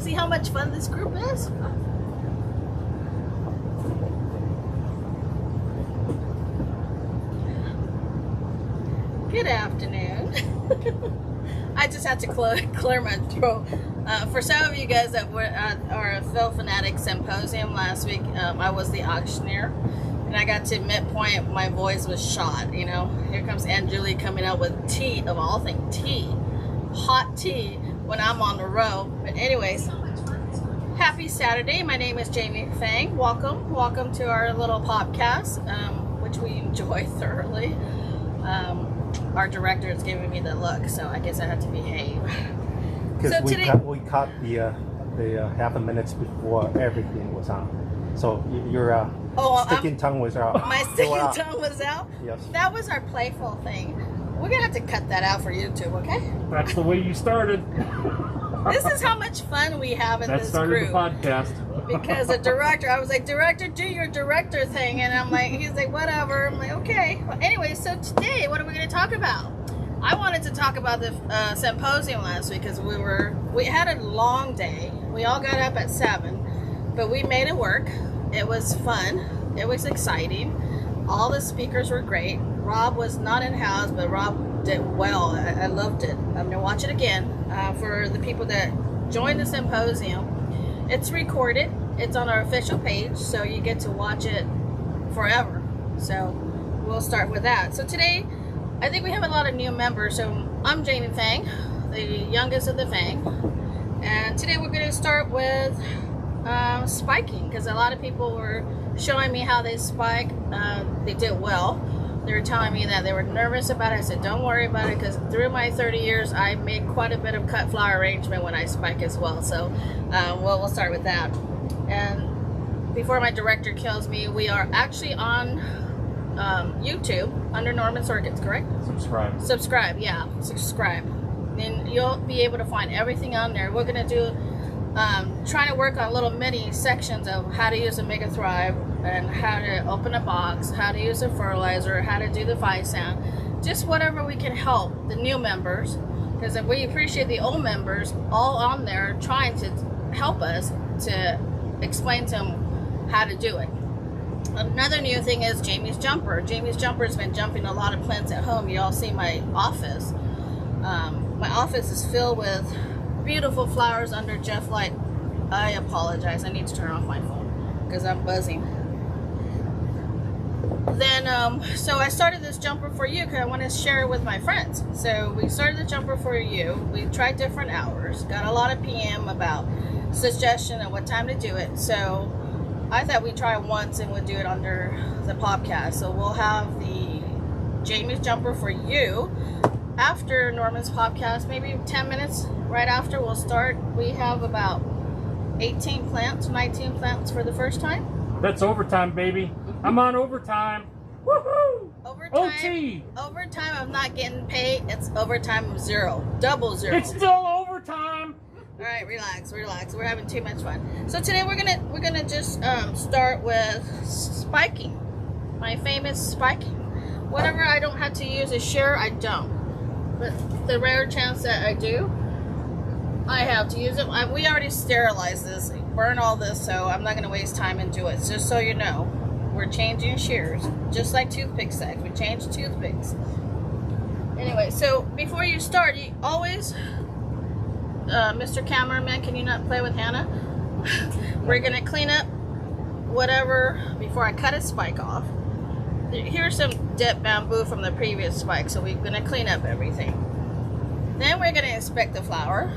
See how much fun this group is? Good afternoon. I just had to clear my throat. For some of you guys that were at our Phil Fanatic Symposium last week, I was the auctioneer. And I got to midpoint, my voice was shot, you know. Here comes Aunt Julie coming out with tea, of all things, tea. Hot tea when I'm on the road. But anyways, happy Saturday. My name is Jamie Fang. Welcome to our little podcast, which we enjoy thoroughly. Our director is giving me the look, so I guess I have to behave. Because so we caught the half a minute before everything was on. So your sticking tongue was out. My sticking tongue was out? Yes. That was our playful thing. We're going to have to cut that out for YouTube, okay? That's the way you started. This is how much fun we have in this group. That started the podcast. Because the director, I was like, director, do your director thing. And I'm like, he's like, whatever. I'm like, okay. Well, anyway, so today, what are we going to talk about? I wanted to talk about the symposium last week because we had a long day. We all got up at 7, but we made it work. It was fun. It was exciting. All the speakers were great. Rob was not in-house, but Rob did well. I loved it. I'm going to watch it again for the people that joined the symposium. It's recorded. It's on our official page, so you get to watch it forever. So we'll start with that. So today, I think we have a lot of new members. So I'm Jamie Fang, the youngest of the Fang. And today we're going to start with spiking, because a lot of people were showing me how they spike. They did well. They were telling me that they were nervous about it. I said, don't worry about it, because through my 30 years, I made quite a bit of cut flower arrangement when I spike as well. So we'll start with that. And before my director kills me, we are actually on YouTube under Norman's Orchids, correct? Subscribe, yeah, subscribe. Then you'll be able to find everything on there. We're going to do trying to work on little mini sections of how to use a Mega Thrive and how to open a box, how to use a fertilizer, how to do the 5 sound, just whatever we can help the new members, because we appreciate the old members all on there trying to help us to explain to them how to do it. Another new thing is Jamie's jumper. Jamie's jumper has been jumping a lot of plants at home. You all see my office. My office is filled with beautiful flowers under Jeff light. I apologize. I need to turn off my phone because I'm buzzing. Then, so I started this jumper for you because I want to share it with my friends. So we started the jumper for you. We tried different hours. Got a lot of PM about suggestion of what time to do it. So I thought we'd try it once and we'd do it under the podcast. So we'll have the Jamie's jumper for you after Norman's podcast, maybe 10 minutes right after we'll start. We have about 18 plants, 19 plants for the first time. That's overtime, baby. I'm on overtime. Woohoo! Overtime. OT. Overtime, I'm not getting paid. It's overtime of 0. Double 0. It's still overtime. All right, relax. We're having too much fun. So today we're gonna just start with spiking. My famous spiking. Whenever I don't have to use a shear, I don't. But the rare chance that I do, I have to use it. We already sterilized this, burn all this, so I'm not going to waste time and do it. Just so you know, we're changing shears, just like toothpick sacks. We change toothpicks. Anyway, so before you start, you always, Mr. Cameraman, can you not play with Hannah? We're going to clean up whatever before I cut a spike off. Here's some dead bamboo from the previous spike, so we're going to clean up everything. Then we're going to inspect the flower.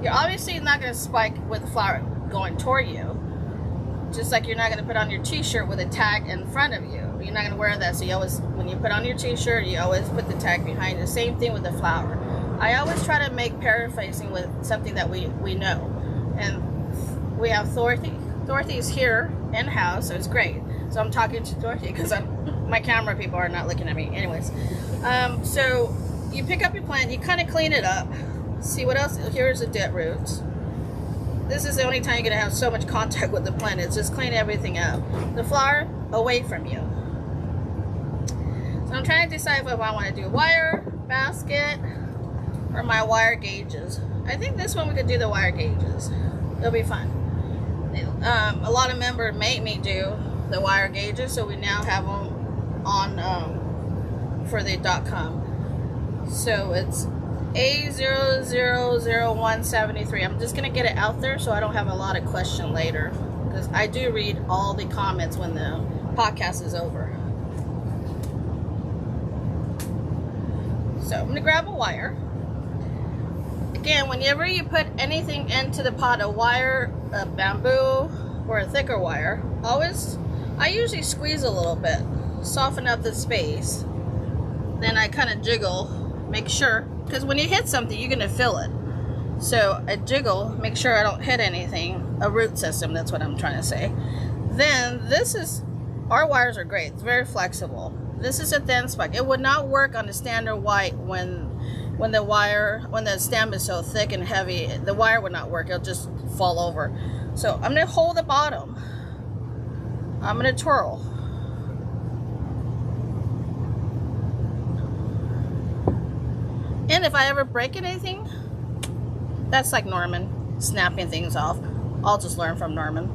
You're obviously not going to spike with the flower going toward you, just like you're not going to put on your t-shirt with a tag in front of you. You're not going to wear that, so you always, when you put on your t-shirt, you always put the tag behind you. Same thing with the flower. I always try to make paraphrasing with something that we know. And we have Dorothy. Dorothy's here in-house, so it's great. So I'm talking to Dorothy because my camera people are not looking at me. Anyways, so you pick up your plant, you kind of clean it up. See what else? Here's the dead roots. This is the only time you're going to have so much contact with the plant. It's just clean everything up. The flower, away from you. So I'm trying to decide if I want to do wire, basket, or my wire gauges. I think this one we could do the wire gauges. It'll be fun. A lot of members made me do the wire gauges, so we now have them on for the .com. So it's A000173. I'm just gonna get it out there so I don't have a lot of question later, because I do read all the comments when the podcast is over. So I'm gonna grab a wire. Again, whenever you put anything into the pot, a wire, a bamboo, or a thicker wire, I usually squeeze a little bit, soften up the space. Then I kind of jiggle, make sure, because when you hit something, you're gonna feel it. So I jiggle, make sure I don't hit anything, a root system, that's what I'm trying to say. Then our wires are great, it's very flexible. This is a thin spike. It would not work on the standard white when the stem is so thick and heavy. The wire would not work, it'll just fall over. So I'm gonna hold the bottom. I'm gonna twirl. And if I ever break anything, that's like Norman, snapping things off. I'll just learn from Norman.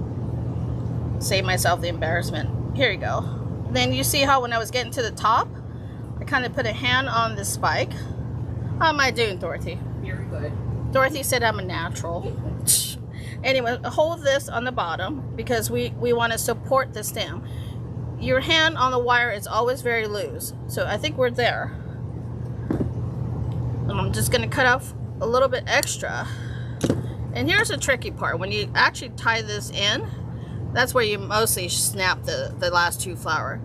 Save myself the embarrassment. Here you go. Then you see how when I was getting to the top, I kind of put a hand on the spike. How am I doing, Dorothy? Very good. Dorothy said I'm a natural. Anyway, hold this on the bottom because we want to support the stem. Your hand on the wire is always very loose. So I think we're there. And I'm just going to cut off a little bit extra. And here's the tricky part. When you actually tie this in, that's where you mostly snap the last two flower.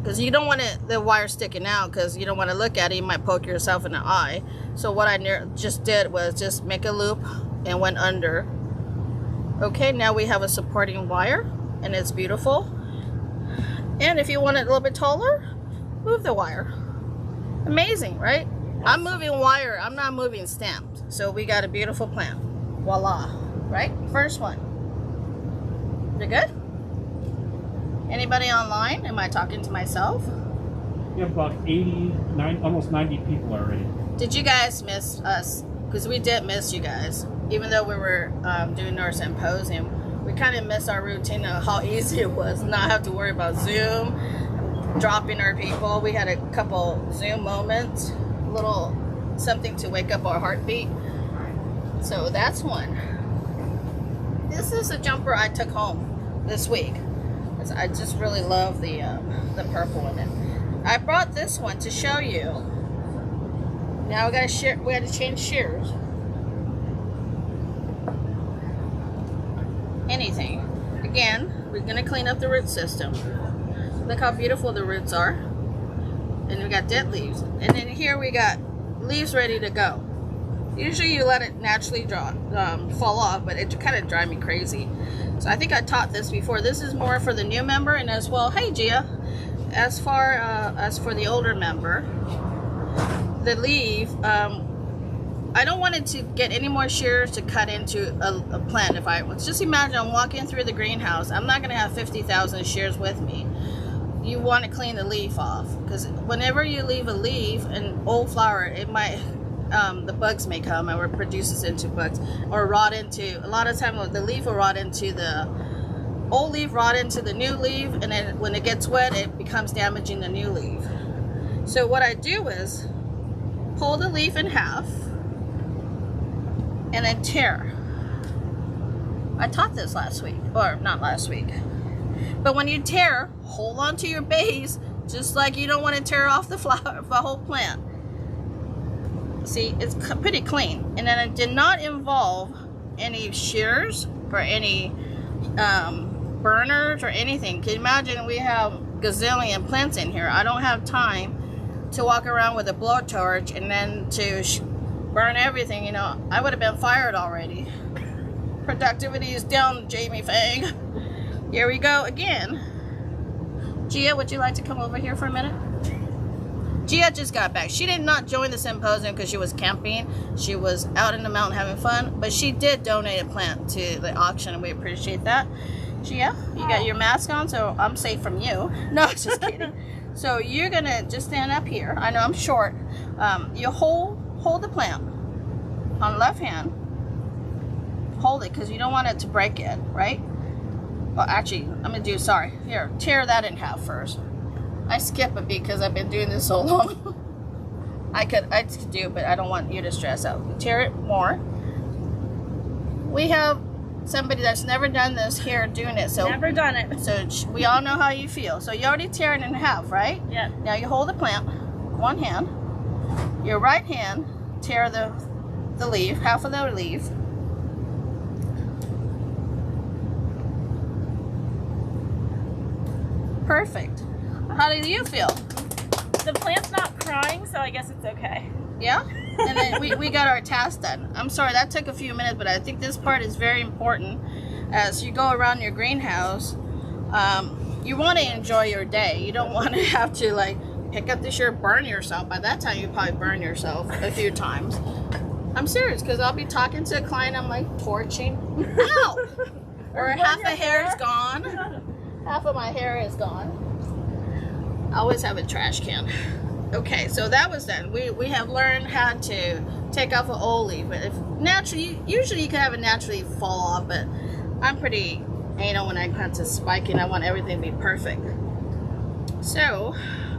Because you don't want the wire sticking out, because you don't want to look at it, you might poke yourself in the eye. So what I just did was just make a loop and went under. Okay, now we have a supporting wire, and it's beautiful. And if you want it a little bit taller, move the wire. Amazing, right? I'm moving wire, I'm not moving stems. So we got a beautiful plant. Voila, right? First one. You good? Anybody online? Am I talking to myself? We have about 89, almost 90 people already. Did you guys miss us? Because we did miss you guys. Even though we were doing our symposium, we kind of missed our routine of how easy it was not have to worry about Zoom, dropping our people. We had a couple Zoom moments, little something to wake up our heartbeat. So that's one. This is a jumper I took home this week. I just really love the purple in it. I brought this one to show you. Now we got to change shears. Anything. Again, we're gonna clean up the root system. Look how beautiful the roots are. And we got dead leaves. And then here we got leaves ready to go. Usually you let it naturally fall off, but it kind of drives me crazy. So I think I taught this before. This is more for the new member, and as well, hey Gia, as far as for the older member, the leaf, I don't want it to get any more shears to cut into a plant. If I just imagine I'm walking through the greenhouse, I'm not going to have 50,000 shears with me. You want to clean the leaf off, because whenever you leave a leaf, an old flower, it might the bugs may come or it produces into bugs or rot into, a lot of times the leaf will rot into the old leaf, rot into the new leaf, and then when it gets wet it becomes damaging the new leaf. So what I do is pull the leaf in half and then tear. I taught this last week, or not last week, but when you tear, hold on to your base just like you don't want to tear off the flower, the whole plant. See, it's pretty clean, and then it did not involve any shears or any burners or anything. Can you imagine, we have gazillion plants in here. I don't have time to walk around with a blowtorch and then to burn everything. You know, I would have been fired already. Productivity is down, Jamie Fang. Here we go again. Gia, would you like to come over here for a minute? Gia just got back. She did not join the symposium because she was camping. She was out in the mountain having fun, but she did donate a plant to the auction, and we appreciate that. Gia, you got your mask on, so I'm safe from you. No, just kidding. So you're gonna just stand up here. I know I'm short. You hold the plant. on left hand, hold it because you don't want it to break it, right? Well, actually, I'm gonna do, sorry, here, tear that in half first. I skip a beat because I've been doing this so long. I could do, but I don't want you to stress out. Tear it more. We have somebody that's never done this here doing it, so never done it. So we all know how you feel. So you already tear it in half, right? Yeah. Now you hold the plant, one hand. Your right hand, tear the leaf, half of the leaf. Perfect. How do you feel? The plant's not crying, so I guess it's okay. Yeah? And then we got our task done. I'm sorry, that took a few minutes, but I think this part is very important. As you go around your greenhouse, you want to enjoy your day. You don't want to have to like pick up the shirt, burn yourself. By that time, you probably burn yourself a few times. I'm serious, because I'll be talking to a client, I'm like torching. Ow! Or half the hair is gone. Half of my hair is gone. I always have a trash can. Okay, so that was done. We have learned how to take off an old leaf. But if naturally, usually you can have it naturally fall off, but I'm pretty anal when it comes to spiking. I want everything to be perfect. So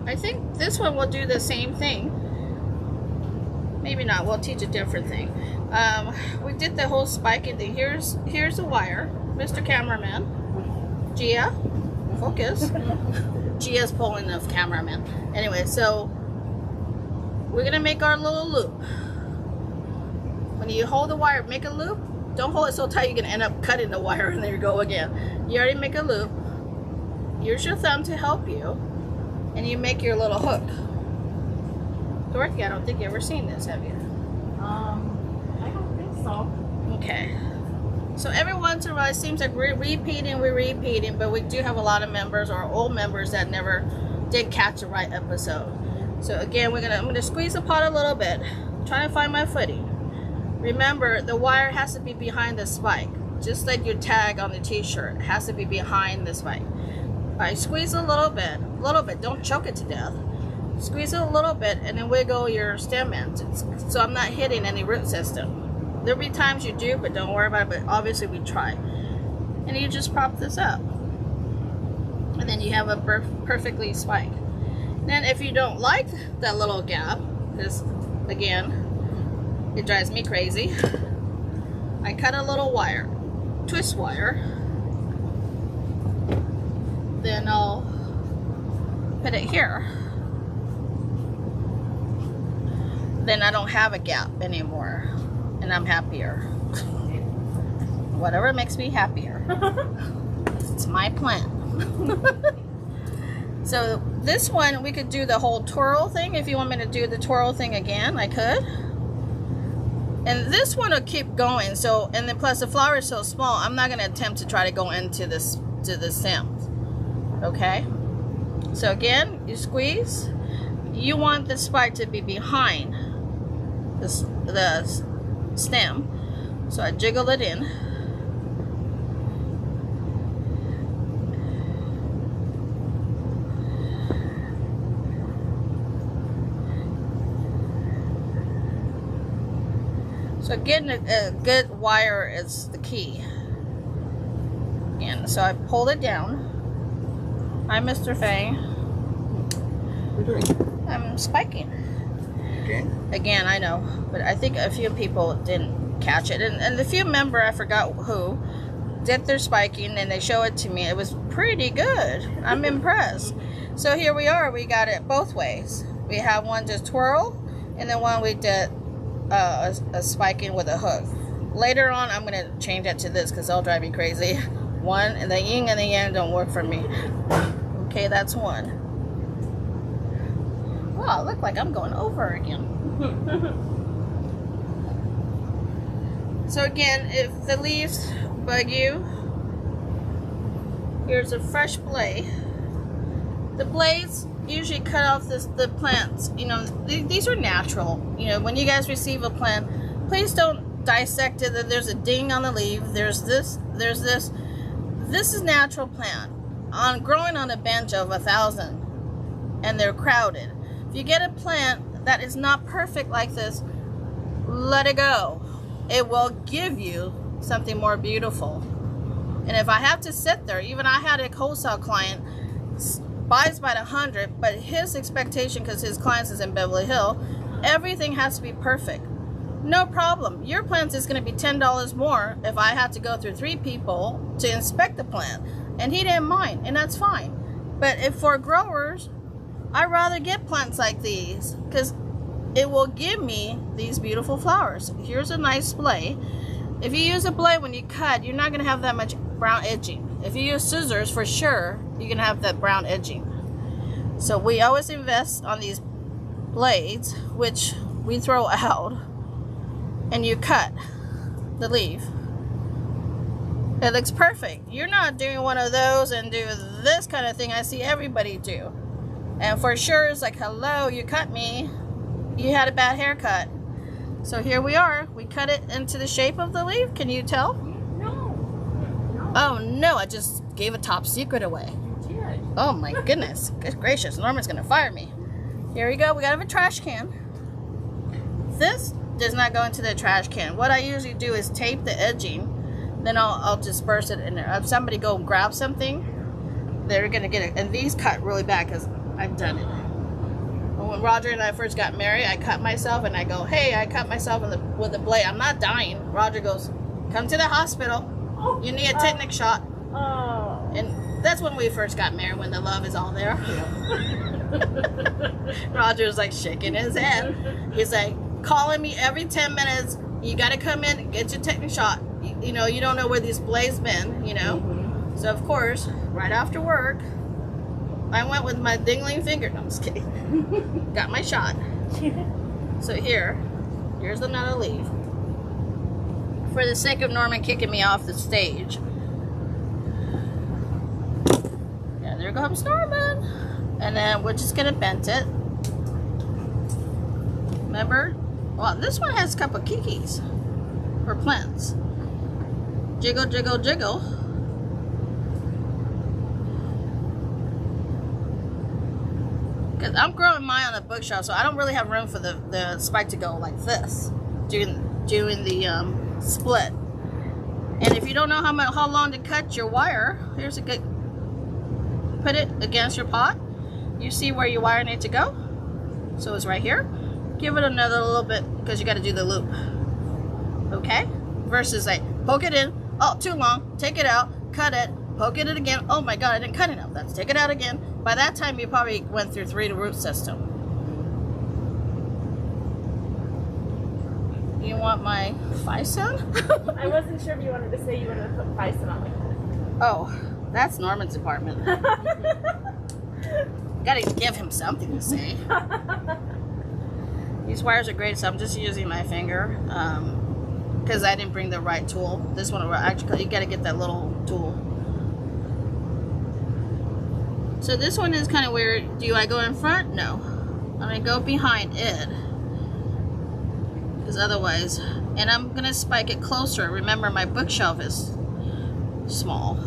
I think this one will do the same thing. Maybe not. We'll teach a different thing. We did the whole spiking thing. Here's the wire, Mr. Cameraman. Gia, focus. Gia's pulling the cameraman. Anyway, so we're gonna make our little loop. When you hold the wire, make a loop. Don't hold it so tight you're gonna end up cutting the wire, and there you go again. You already make a loop. Use your thumb to help you, and you make your little hook. Dorothy, I don't think you've ever seen this, have you? I don't think so. Okay. So every once in a while, it seems like we're repeating, but we do have a lot of members or old members that never did catch the right episode. So again, I'm gonna squeeze the pot a little bit, try to find my footing. Remember, the wire has to be behind the spike, just like your tag on the t-shirt. It has to be behind the spike. All right, squeeze a little bit, don't choke it to death. Squeeze it a little bit and then wiggle your stem ends, so I'm not hitting any root system. There'll be times you do, but don't worry about it, but obviously we try. And you just prop this up. And then you have a perfectly spike. Then if you don't like that little gap, because again, it drives me crazy, I cut a little wire, twist wire. Then I'll put it here. Then I don't have a gap anymore. And I'm happier. Whatever makes me happier. It's my plan. So this one, we could do the whole twirl thing. If you want me to do the twirl thing again, I could. And this one will keep going. So, and then plus the flower is so small, I'm not going to attempt to try to go into this to the stems. Okay. So again, you squeeze. You want the spike to be behind the stem, so I jiggle it in. So getting a good wire is the key. Again, so I pulled it down. Hi, Mr. Fang. What are you doing? I'm spiking. Again, I know, but I think a few people didn't catch it, and the few member, I forgot who, did their spiking and they show it to me. It was pretty good. I'm impressed. So here we are. We got it both ways. We have one just twirl, and then one we did a spiking with a hook. Later on, I'm gonna change that to this because they'll drive me crazy. One, and the yin and the yang don't work for me. Okay, that's one. Wow, look like I'm going over again. So again, if the leaves bug you, here's a fresh blade. The blades usually cut off the plants. You know, these are natural. You know, when you guys receive a plant, please don't dissect it. There's a ding on the leaf. There's this. There's this. This is natural plant growing on a bench of 1,000, and they're crowded. If you get a plant that is not perfect like this, let it go. it will give you something more beautiful. And if I have to sit there, even I had a wholesale client, buys by the 100, but his expectation, because his clients is in Beverly Hills, everything has to be perfect. No problem. Your plant is going to be $10 more if I have to go through 3 people to inspect the plant. And he didn't mind, and that's fine. But if for growers, I'd rather get plants like these because it will give me these beautiful flowers. Here's a nice blade. If you use a blade when you cut, you're not going to have that much brown edging. If you use scissors, for sure, you're going to have that brown edging. So we always invest on these blades, which we throw out, and you cut the leaf. It looks perfect. You're not doing one of those and do this kind of thing I see everybody do. And for sure, it's like, hello, you cut me. You had a bad haircut. So here we are. We cut it into the shape of the leaf. Can you tell? No. Oh no, I just gave a top secret away. Oh my goodness. Good gracious, Norman's gonna fire me. Here we go. We got a trash can. This does not go into the trash can. What I usually do is tape the edging. Then I'll disperse it in there. If somebody go and grab something, they're gonna get it. And these cut really bad because I've done it. When Roger and I first got married, I cut myself and I go, hey, I cut myself with a blade. I'm not dying. Roger goes, come to the hospital. You need a tetanus shot. Oh. And that's when we first got married, when the love is all there. Roger's like shaking his head. He's like calling me every 10 minutes. You got to come in and get your tetanus shot. You know, you don't know where these blades been, you know. So, of course, right after work, I went with my dingling finger. No, I'm just kidding. Got my shot. So here's another leaf. For the sake of Norman kicking me off the stage. Yeah, there comes Norman. And then we're just gonna bend it. Remember? Well, this one has a couple of keikis for plants. Jiggle, jiggle, jiggle. Because I'm growing mine on the bookshelf, so I don't really have room for the spike to go like this, doing the split. And if you don't know how long to cut your wire, here's a good, put it against your pot. You see where your wire needs to go? So it's right here. Give it another little bit because you got to do the loop. Okay? Versus like, poke it in. Oh, too long. Take it out. Cut it. Poke it in again. Oh my God, I didn't cut enough. Let's take it out again. By that time, you probably went through 3 root system. You want my Phison? I wasn't sure if you wanted to say you wanted to put Phison on like that. Oh, that's Norman's department. Gotta give him something to say. These wires are great, so I'm just using my finger because I didn't bring the right tool. This one, actually, you gotta get that little tool. So this one is kind of weird. Do I go in front? No. I'm gonna go behind it. Because otherwise, and I'm gonna spike it closer. Remember, my bookshelf is small.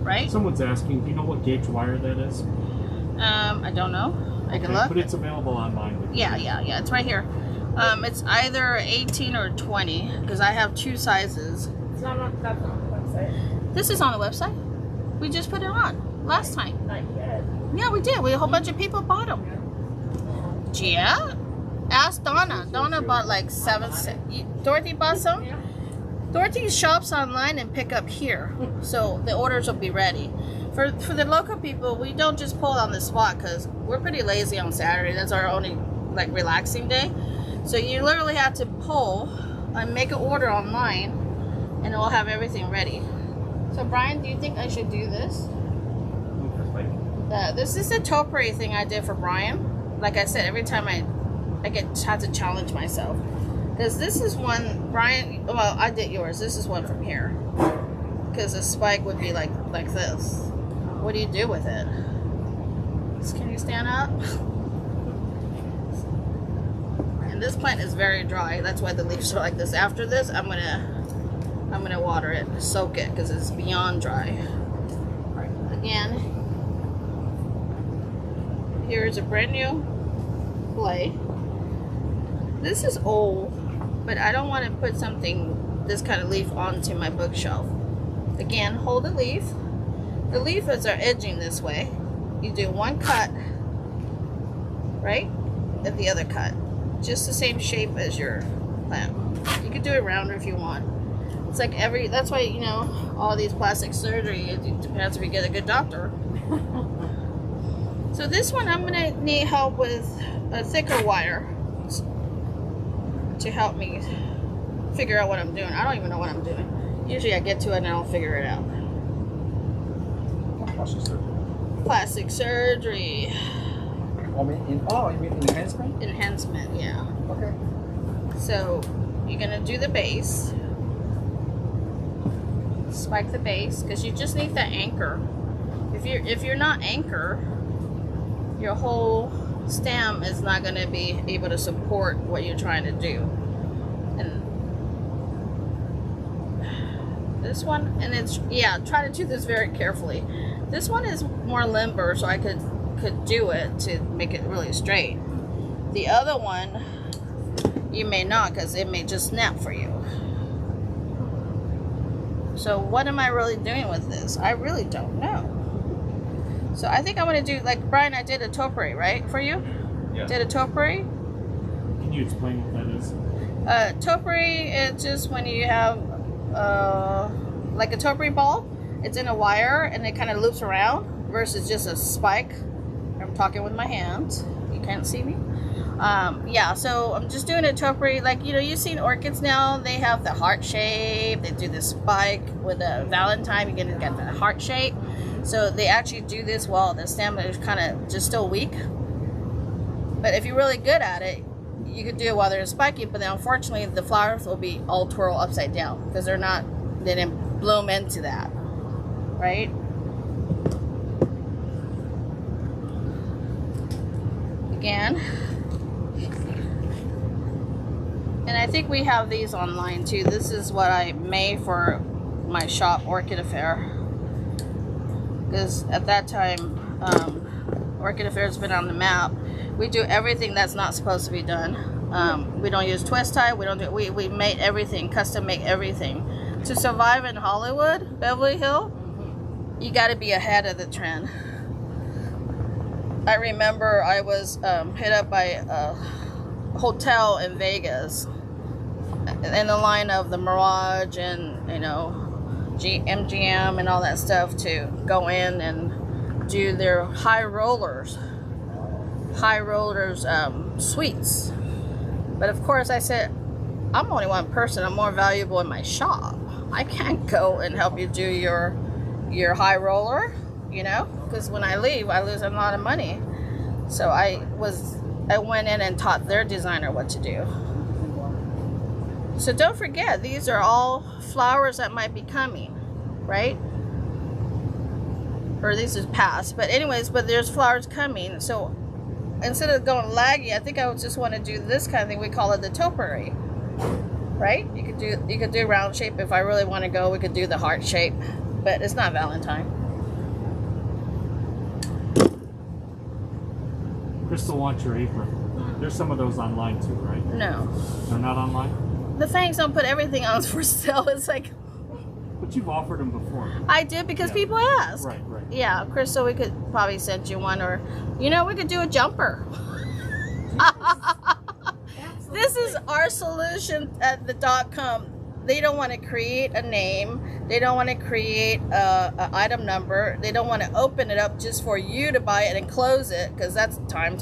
Right? Someone's asking, do you know what gauge wire that is? I don't know. I can look. But it's available online. Yeah. It's right here. It's either 18 or 20 because I have 2 sizes. It's not on, that's not on the website. This is on the website. We just put it on last time. Not yet. Yeah, we did. A whole bunch of people bought them. Yeah? Ask Donna. Donna bought like 7. Dorothy bought some? Yeah. Dorothy shops online and pick up here. So the orders will be ready. For the local people, we don't just pull on the spot because we're pretty lazy on Saturday. That's our only like relaxing day. So you literally have to pull and make an order online and it will have everything ready. So Brian, do you think I should do this? This is a topiary thing I did for Brian. Like I said, every time I have to challenge myself. Because this is one, Brian, well, I did yours. This is one from here. Because the spike would be like this. What do you do with it? Can you stand up? And this plant is very dry. That's why the leaves are like this. After this, I'm gonna water it, soak it, because it's beyond dry. Again, here's a brand new blade. This is old, but I don't want to put something, this kind of leaf onto my bookshelf. Again, hold the leaf. The leaves are edging this way. You do one cut, right? And the other cut. Just the same shape as your plant. You could do it rounder if you want. It's like that's why, you know, all these plastic surgery, it depends if you get a good doctor. So this one, I'm gonna need help with a thicker wire to help me figure out what I'm doing. I don't even know what I'm doing. Usually I get to it and I'll figure it out. Plastic surgery. Plastic surgery. You mean enhancement? Enhancement, yeah. Okay. So you're gonna do the base. Spike the base, because you just need that anchor. If you're not anchor, your whole stem is not going to be able to support what you're trying to do. And this one, and it's, yeah, try to do this very carefully. This one is more limber, so I could do it to make it really straight. The other one, you may not, because it may just snap for you. So what am I really doing with this? I really don't know. So I think I'm going to do, like Brian, I did a topiary, right, for you? Yeah. Did a topiary? Can you explain what that is? Topiary is just when you have like a topiary ball. It's in a wire and it kind of loops around versus just a spike. I'm talking with my hands. You can't see me. Yeah, so I'm just doing a topiary. Like, you know, you've seen orchids now. They have the heart shape. They do the spike with a Valentine. You're going to get the heart shape. So they actually do this while the stem is kind of just still weak. But if you're really good at it, you could do it while they're spiky. But then unfortunately, the flowers will be all twirl upside down because they didn't bloom into that, right? Again. And I think we have these online too. This is what I made for my shop, Orchid Affair. Because at that time, Orchid Affair has been on the map. We do everything that's not supposed to be done. We don't use twist tie. We made everything, custom make everything. To survive in Hollywood, Beverly Hills, you got to be ahead of the trend. I remember I was hit up by a hotel in Vegas in the line of the Mirage and, you know, MGM and all that stuff to go in and do their high rollers suites. But of course I said, I'm only one person. I'm more valuable in my shop. I can't go and help you do your high roller, you know, because when I leave, I lose a lot of money. So I went in and taught their designer what to do. So don't forget, these are all flowers that might be coming, right? Or these is past, but anyways, but there's flowers coming. So instead of going laggy, I think I would just want to do this kind of thing. We call it the topiary, right? You could do round shape. If I really want to go, we could do the heart shape, but it's not Valentine. Crystal wants your apron. There's some of those online too, right? No. They're not online? The Fangs don't put everything on for sale. It's like... But you've offered them before. I did because people ask. Right. Yeah, Crystal, we could probably send you one, or, you know, we could do a jumper. This is our solution at the .com. They don't want to create a name. They don't want to create an item number. They don't want to open it up just for you to buy it and close it, because that's time.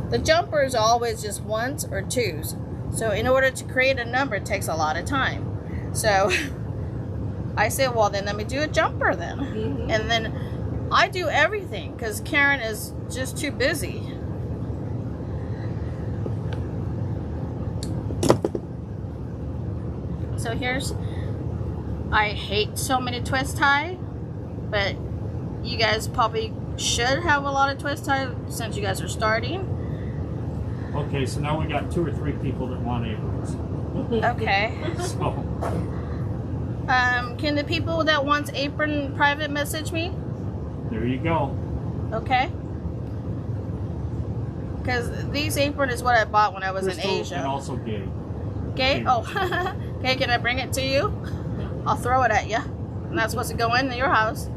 The jumper is always just ones or twos. So in order to create a number, it takes a lot of time. So I said, well, then let me do a jumper then. Mm-hmm. And then I do everything because Karen is just too busy. So I hate so many twist tie, but you guys probably should have a lot of twist tie since you guys are starting. Okay, so now we got 2 or 3 people that want aprons. Okay. So. Can the people that wants apron private message me? There you go. Okay. because these apron is what I bought when I was Crystal in Asia. And also gay. Okay. Oh, okay. Can I bring it to you? I'll throw it at you. And that's supposed to go in your house.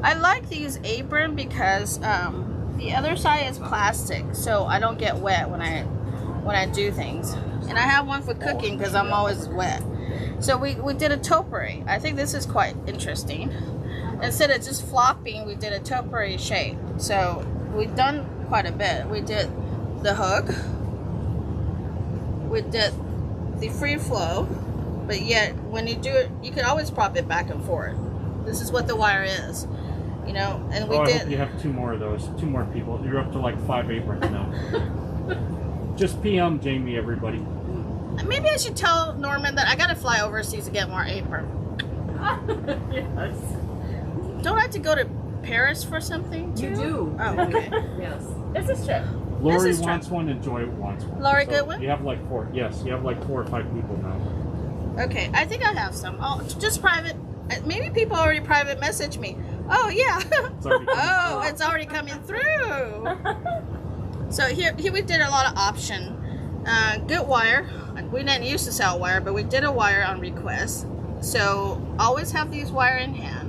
I like these apron because the other side is plastic, so I don't get wet when I do things. And I have one for cooking because I'm always wet. So we did a topiary. I think this is quite interesting. Instead of just flopping, we did a topiary shape. So we've done quite a bit. We did the hook. We did the free flow. But yet, when you do it, you can always prop it back and forth. This is what the wire is. You know, and we did. I hope you have 2 more of those. 2 more people. You're up to like 5 aprons now. Just PM Jamie, everybody. Maybe I should tell Norman that I gotta fly overseas to get more apron. Yes. Don't I have to go to Paris for something too? You do. Oh, okay. Yes. This is true. Lori is wants one and Joy wants one. Lori Goodwin? You have like 4. Yes, you have like 4 or 5 people now. Okay, I think I have some. Oh, just private. Maybe people already private message me. Oh yeah. It's already coming. It's already coming through. So here we did a lot of option. Good wire. We didn't used to sell wire, but we did a wire on request. So always have these wire in hand.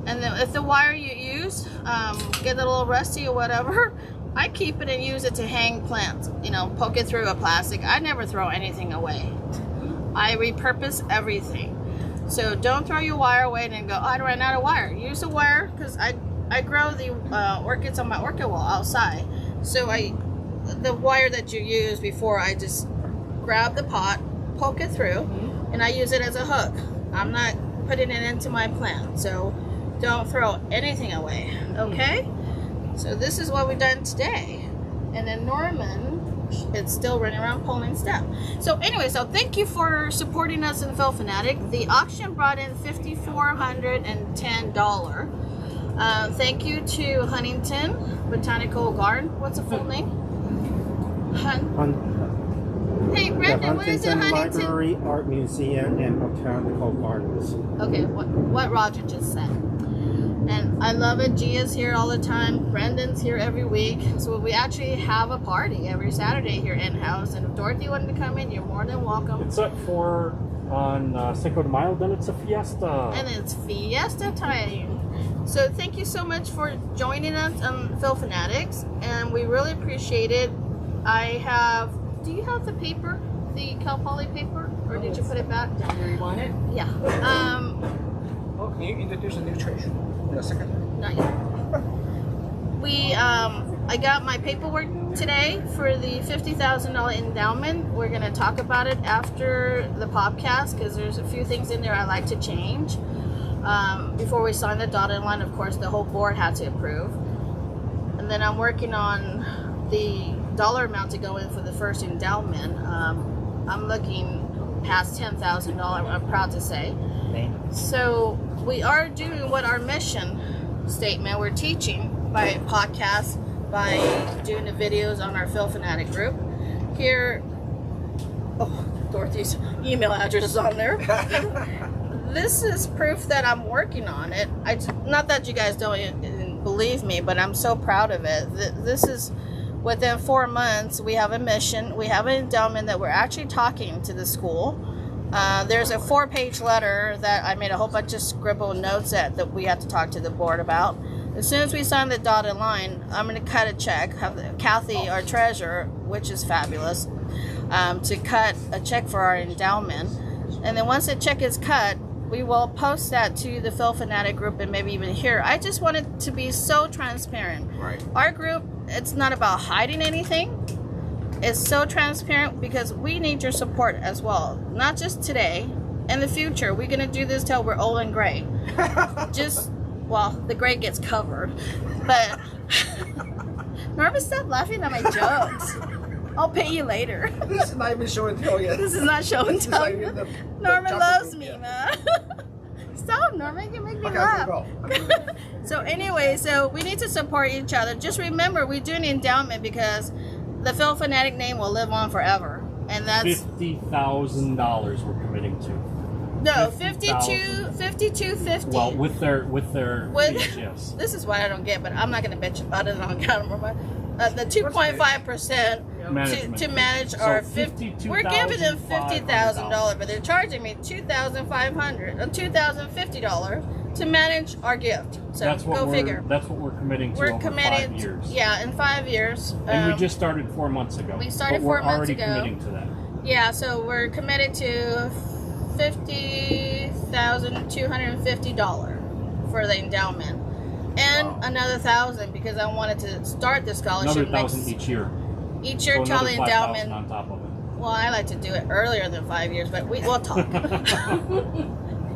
And then if the wire you use get a little rusty or whatever, I keep it and use it to hang plants. You know, poke it through a plastic. I never throw anything away. I repurpose everything. So don't throw your wire away and then go, oh, I ran out of wire. Use the wire because I grow the orchids on my orchid wall outside. So the wire that you use before, I just grab the pot, poke it through, and I use it as a hook. I'm not putting it into my plant. So don't throw anything away, okay? So this is what we've done today. And then Norman, it's still running around pulling stuff. So anyway, so thank you for supporting us in Phil Fanatic. The auction brought in $5,410. Thank you to Huntington Botanical Garden. What's the full name? Hey, Brandon, what is it, Huntington? Library, Art Museum, and Botanical Gardens. Okay, what Roger just said. And I love it. Gia's here all the time. Brendan's here every week. So we actually have a party every Saturday here in-house. And if Dorothy wanted to come in, you're more than welcome. It's at 4 on Cinco de Mayo, then it's a fiesta. And it's fiesta time. So thank you so much for joining us on Phil Fanatics. And we really appreciate it. Do you have the paper? The Cal Poly paper? Or did you put it back? Down where you want it? Yeah. Oh, can you introduce a new tradition in a second? Not yet. I got my paperwork today for the $50,000 endowment. We're going to talk about it after the podcast because there's a few things in there I like to change. Before we sign the dotted line, of course, the whole board had to approve. And then I'm working on the dollar amount to go in for the first endowment. I'm looking past $10,000, I'm proud to say. So we are doing what our mission statement, we're teaching by podcast, by doing the videos on our Phil Fanatic group. Here, Dorothy's email address is on there. This is proof that I'm working on it. Not that you guys don't believe me, but I'm so proud of it. This is within 4 months, we have a mission, we have an endowment that we're actually talking to the school. There's a 4-page letter that I made a whole bunch of scribbled notes that we have to talk to the board about. As soon as we sign the dotted line, I'm going to cut a check, have Kathy, our treasurer, which is fabulous, to cut a check for our endowment. And then once the check is cut, we will post that to the Phil Fanatic group and maybe even here. I just want it to be so transparent. Right. Our group, it's not about hiding anything. It's so transparent because we need your support as well. Not just today, in the future. We're going to do this till we're old and gray. The gray gets covered. But, Norman, stop laughing at my jokes. I'll pay you later. This is not even show and tell yet. This is not show and tell. Like Norman loves me, man. Stop, Norman. You make me laugh. Okay. So anyway, so we need to support each other. Just remember, we do an endowment because the Phil Fanatic name will live on forever. And that's $50,000 we're committing to. No, 52.50. Well, with their fees, yes. This is what I don't get, but I'm not going to bitch about it on camera. But the 2.5% to manage So our we're giving them $50,000, but they're charging me $2,50 to manage our gift. So that's what go figure. That's what we're committing to over 5 years. Yeah, in 5 years. And we just started 4 months ago. We started but 4 months already ago. Committing to that. Yeah, so we're committed to $50,250 for the endowment, and another $1,000 because I wanted to start the scholarship. Another $1,000 each year. Each year, so till the endowment. On top of it. Well, I like to do it earlier than 5 years, but we'll talk.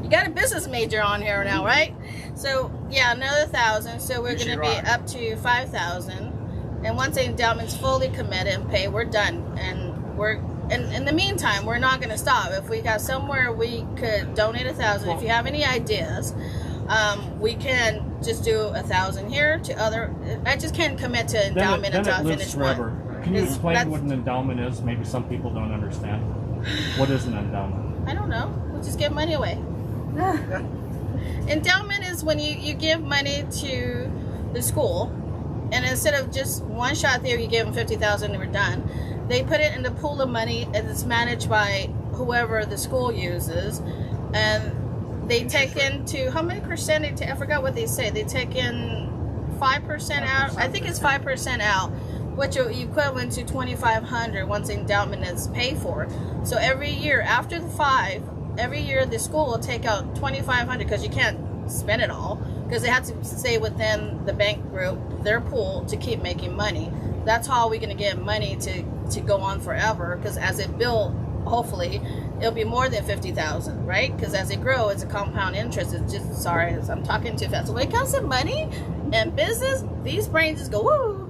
You got a business major on here now, right? So yeah, another $1,000. So we're going to be up to $5,000, and once the endowment's fully committed and paid, we're done. And in the meantime, we're not going to stop. If we got somewhere we could donate $1,000, if you have any ideas, we can just do $1,000 here to other. I just can't commit to endowment until I finish forever. one. Can you explain what an endowment is? Maybe some people don't understand. What is an endowment? I don't know. We just give money away. Endowment is when you give money to the school, and instead of just one shot there, you give them $50,000 and we're done. They put it in the pool of money, and it's managed by whoever the school uses, and they take into how many percent? I forgot what they say. They take in 5% out. I think it's 5% out, which are equivalent to $2,500 once the endowment is paid for. So every year after the 5, every year the school will take out $2,500 because you can't spend it all because they have to stay within the bank group, their pool, to keep making money. That's how we're going to get money to go on forever, because as it builds, hopefully it'll be more than 50,000, right? Because as it grows, it's a compound interest. It's just, sorry, I'm talking too fast. So when it comes to money and business, these brains just go woo.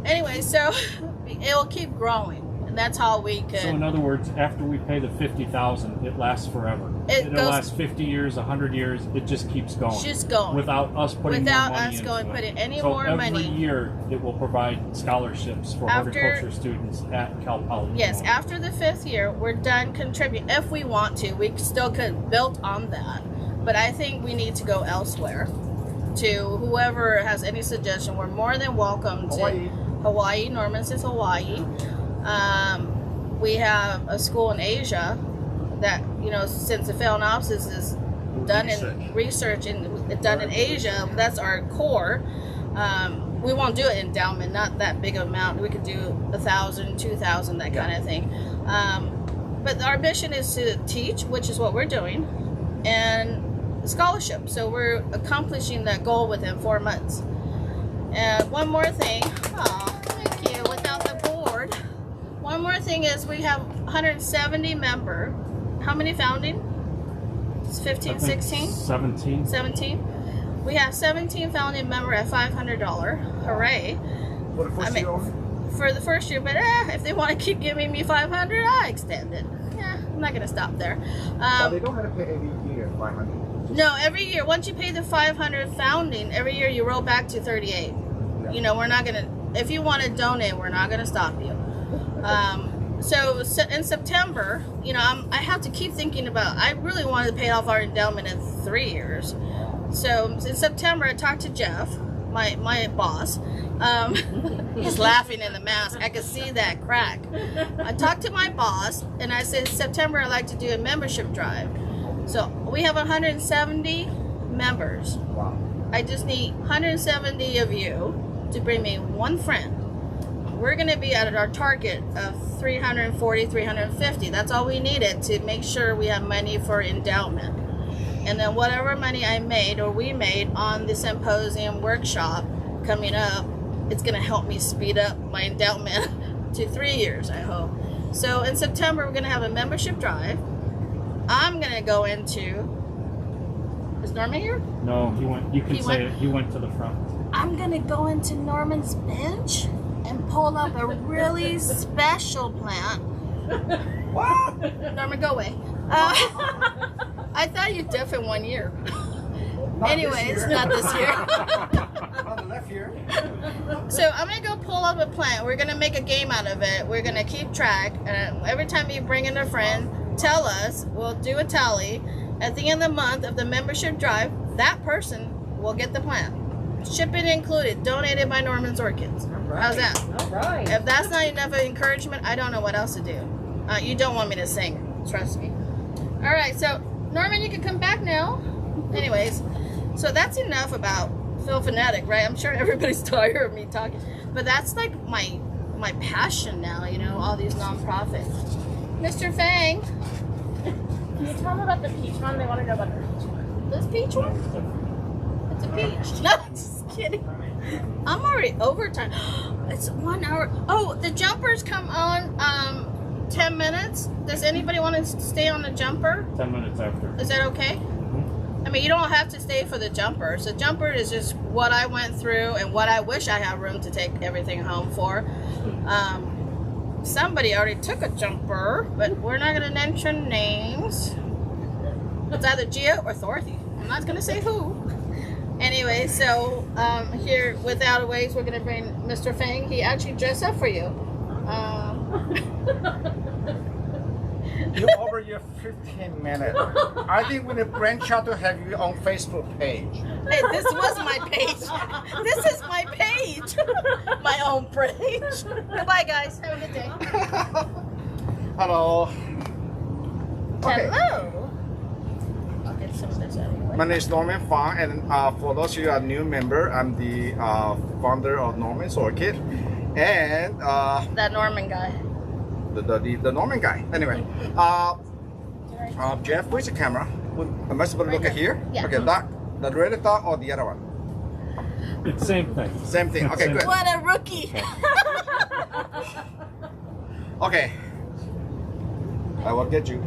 Anyway, so it will keep growing, and that's how we could. So in other words, after we pay the $50,000, it lasts forever. It'll last 50 years, 100 years. It just keeps going. Just going. Without us putting more money into it. Putting any so more money. every year, it will provide scholarships for horticulture students at Cal Poly. Yes, after the 5th year, we're done contributing. If we want to, we still could build on that. But I think we need to go elsewhere. To whoever has any suggestion, we're more than welcome to Hawaii. Norman says Hawaii. We have a school in Asia that, since the Phalaenopsis is done in research and done in Asia, that's our core. We won't do it in endowment, not that big of amount. We could do 1,000, 2,000, that kind of thing. But our mission is to teach, which is what we're doing, and scholarship. So we're accomplishing that goal within 4 months. And one more thing. Oh, thank you. Without the board. One more thing is we have 170 member. How many founding? It's 15, 16? 17. 17. We have 17 founding member at $500. Hooray. For the first year only? For the first year, but if they want to keep giving me $500, I extend it. Yeah, I'm not going to stop there. But they don't have to pay every year $500. No, every year. Once you pay the $500 founding, every year you roll back to $38. Yeah. We're not going to, if you want to donate, we're not going to stop you. So in September, I have to keep thinking about, I really wanted to pay off our endowment in 3 years. So in September, I talked to Jeff, my boss. He's laughing in the mask. I could see that crack. I talked to my boss, and I said, September, I'd like to do a membership drive. So we have 170 members. Wow. I just need 170 of you to bring me one friend. We're going to be at our target of 340, 350. That's all we needed to make sure we have money for endowment. And then whatever money I made or we made on the symposium workshop coming up, it's going to help me speed up my endowment to 3 years, I hope. So in September, we're going to have a membership drive. I'm going to go into... Is Norman here? No, he went. You can say it. He went to the front. I'm going to go into Norman's bench and pull up a really special plant. What? Norman, go away. I thought you did in 1 year. Anyways, not this year. On the left here. So I'm going to go pull up a plant. We're going to make a game out of it. We're going to keep track. And every time you bring in a friend, tell us. We'll do a tally. At the end of the month of the membership drive, that person will get the plant. Shipping included, donated by Norman's Orchids. Right. How's that? All right. If that's not enough of encouragement, I don't know what else to do. You don't want me to sing, trust me. All right, so Norman, you can come back now. Anyways, so that's enough about Phil Fanatic, right? I'm sure everybody's tired of me talking, but that's like my passion now, you know, all these nonprofits. Mr. Fang, Can you tell them about the peach one? They want to know about the peach one. this peach one? It's a peach. No, just kidding. I'm already overtime. It's 1 hour. Oh, the jumpers come on 10 minutes. Does anybody want to stay on the jumper? 10 minutes after. Is that okay? I mean, you don't have to stay for the jumper. So jumper is just what I went through and what I wish I had room to take everything home for. Somebody already took a jumper, but we're not going to mention names. It's either Gio or Dorothy. I'm not going to say who. Anyway, so here with Out of Ways, we're going to bring Mr. Fang. He actually dressed up for you. You over your 15 minutes. I think we need to branch out to have you on Facebook page. Hey, this was my page. This is my page. My own page. Goodbye, guys. Have a good day. Hello. Okay. Hello. I'll get some of this out of the way. My name is Norman Fang, and for those of you who are new member, I'm the founder of Norman's Orchid, and That Norman guy. the Norman guy. Anyway, Jeff, where's the camera? Am I supposed to look at here? Yeah. Okay, that the red dot or the other one? It's the same thing. Same thing. Okay, good. What a rookie. Okay, I will get you.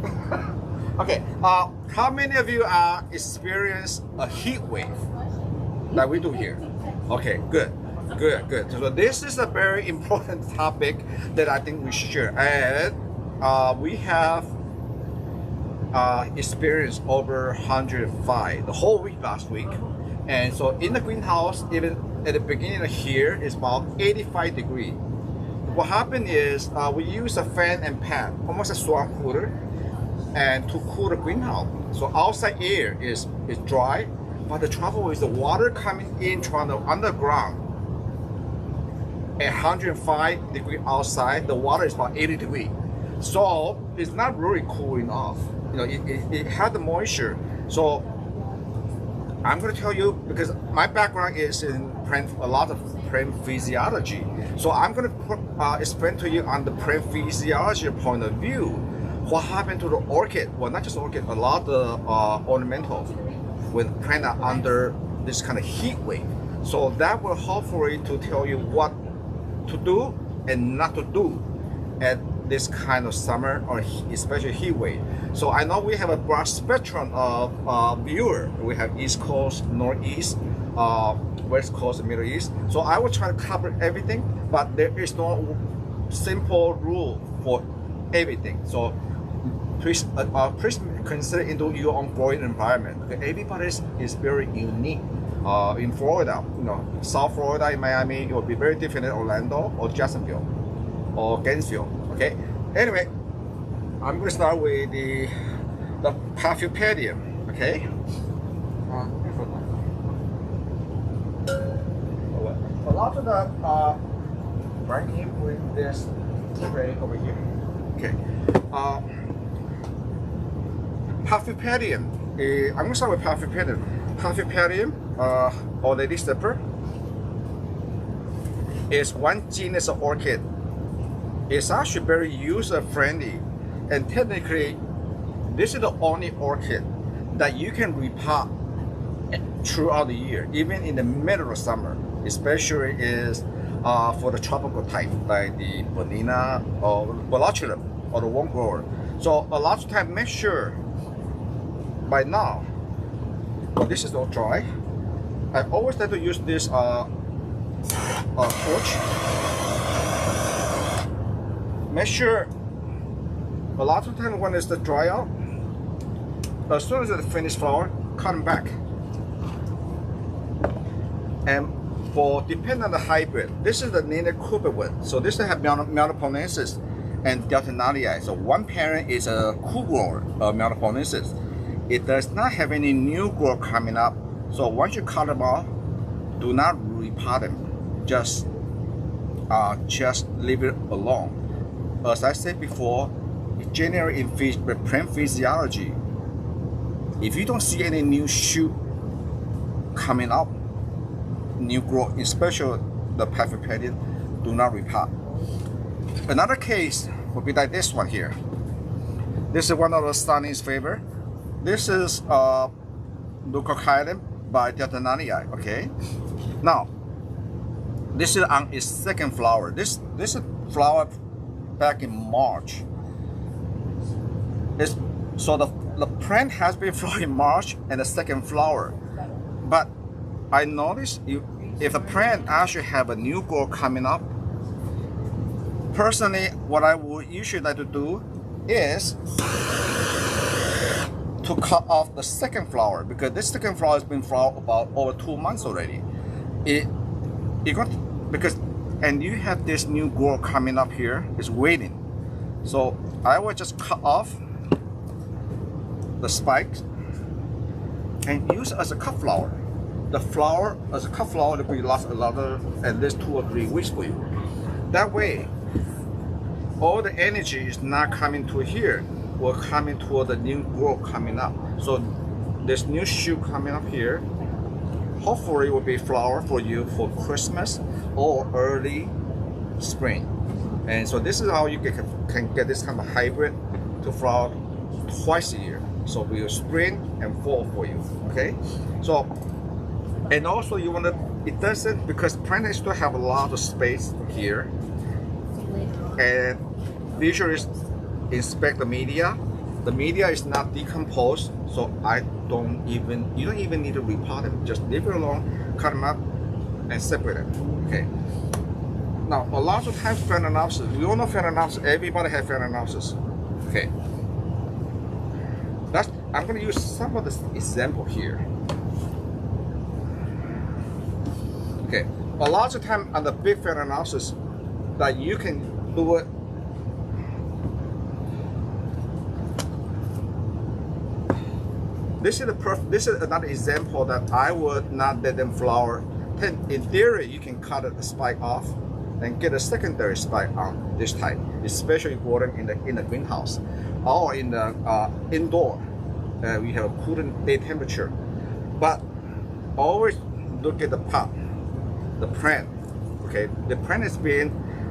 Okay, how many of you experience a heat wave like we do here? Okay, good. Good. So this is a very important topic that I think we should share. And we have experienced over 105 the whole week last week. And so in the greenhouse, even at the beginning of here, it's about 85 degrees. What happened is we use a fan and pan, almost a swarm cooler, and to cool the greenhouse. So outside air is dry, but the trouble is the water coming in from the underground. At 105 degrees outside, the water is about 80 degrees. So it's not really cool enough. You know, it had the moisture. So I'm going to tell you, because my background is in a lot of plant physiology. So I'm going to explain to you on the plant physiology point of view, what happened to the orchid. Well, not just orchid, a lot of ornamental with plant are under this kind of heat wave. So that will hopefully to tell you what to do and not to do at this kind of summer or especially heat wave. So I know we have a broad spectrum of viewer. We have East Coast, Northeast, West Coast, and Middle East. So I will try to cover everything, but there is no simple rule for everything. So please consider into your own growing environment. Everybody is very unique. In Florida, you know, South Florida, in Miami, it will be very different than Orlando or Jacksonville or Gainesville. Okay. Anyway, I'm going to start with the Paphiopedilum. Okay. A lot of the right here with this tray over here. Okay. Paphiopedilum. I'm going to start with Paphiopedilum. Paphiopedilum, or lady stepper, is one genus of orchid. It's actually very user-friendly, and technically, this is the only orchid that you can repot throughout the year, even in the middle of summer, especially is for the tropical type, like the Valentina or Paphiopedilum or the warm grower. So a lot of time, make sure by now. Well, this is all dry. I always like to use this torch. Make sure a lot of time when it's the dry out, as soon as it finished flower, cut them back. And for depending on the hybrid, this is the Neem one. So this have Miltoniopsis and Deltinalia. So one parent is a cool grower of Miltoniopsis. It does not have any new growth coming up. So once you cut them off, do not repot them. Just just leave it alone. As I said before, generally in plant physiology, if you don't see any new shoot coming up, new growth, especially the Paphiopedilum, do not repot. Another case would be like this one here. This is one of the Taiwanese favorite. This is Leucochilum by Tetrapod, okay? Now, this is on its second flower. This is flower back in March. So the plant has been flowering in March and the second flower. But I noticed if the plant actually have a new growth coming up, personally, what I would usually like to do is to cut off the second flower, because this second flower has been flowered about over 2 months already. And you have this new growth coming up here, it's waiting. So I will just cut off the spikes and use as a cut flower. The flower as a cut flower will last at least 2 or 3 weeks for you. That way, all the energy is not coming to here, will coming toward the new growth coming up. So this new shoot coming up here, hopefully will be flower for you for Christmas or early spring. And so this is how you can get this kind of hybrid to flower twice a year. So we will spring and fall for you, okay? So, and also you want to, it doesn't, because plants still have a lot of space here. And visually inspect the media. The media is not decomposed, so you don't even need to repot them. Just leave it alone, cut them up, and separate them. Okay. Now, a lot of times Phalaenopsis, we all know Phalaenopsis. Everybody has Phalaenopsis. Okay. I'm going to use some of this example here. Okay. A lot of time on the big Phalaenopsis, that you can do it. This is another example that I would not let them flower. Then in theory, you can cut the spike off and get a secondary spike on this type, especially growing in the greenhouse or in the indoor. We have a cooling day temperature, but always look at the pot, the plant. Okay, the plant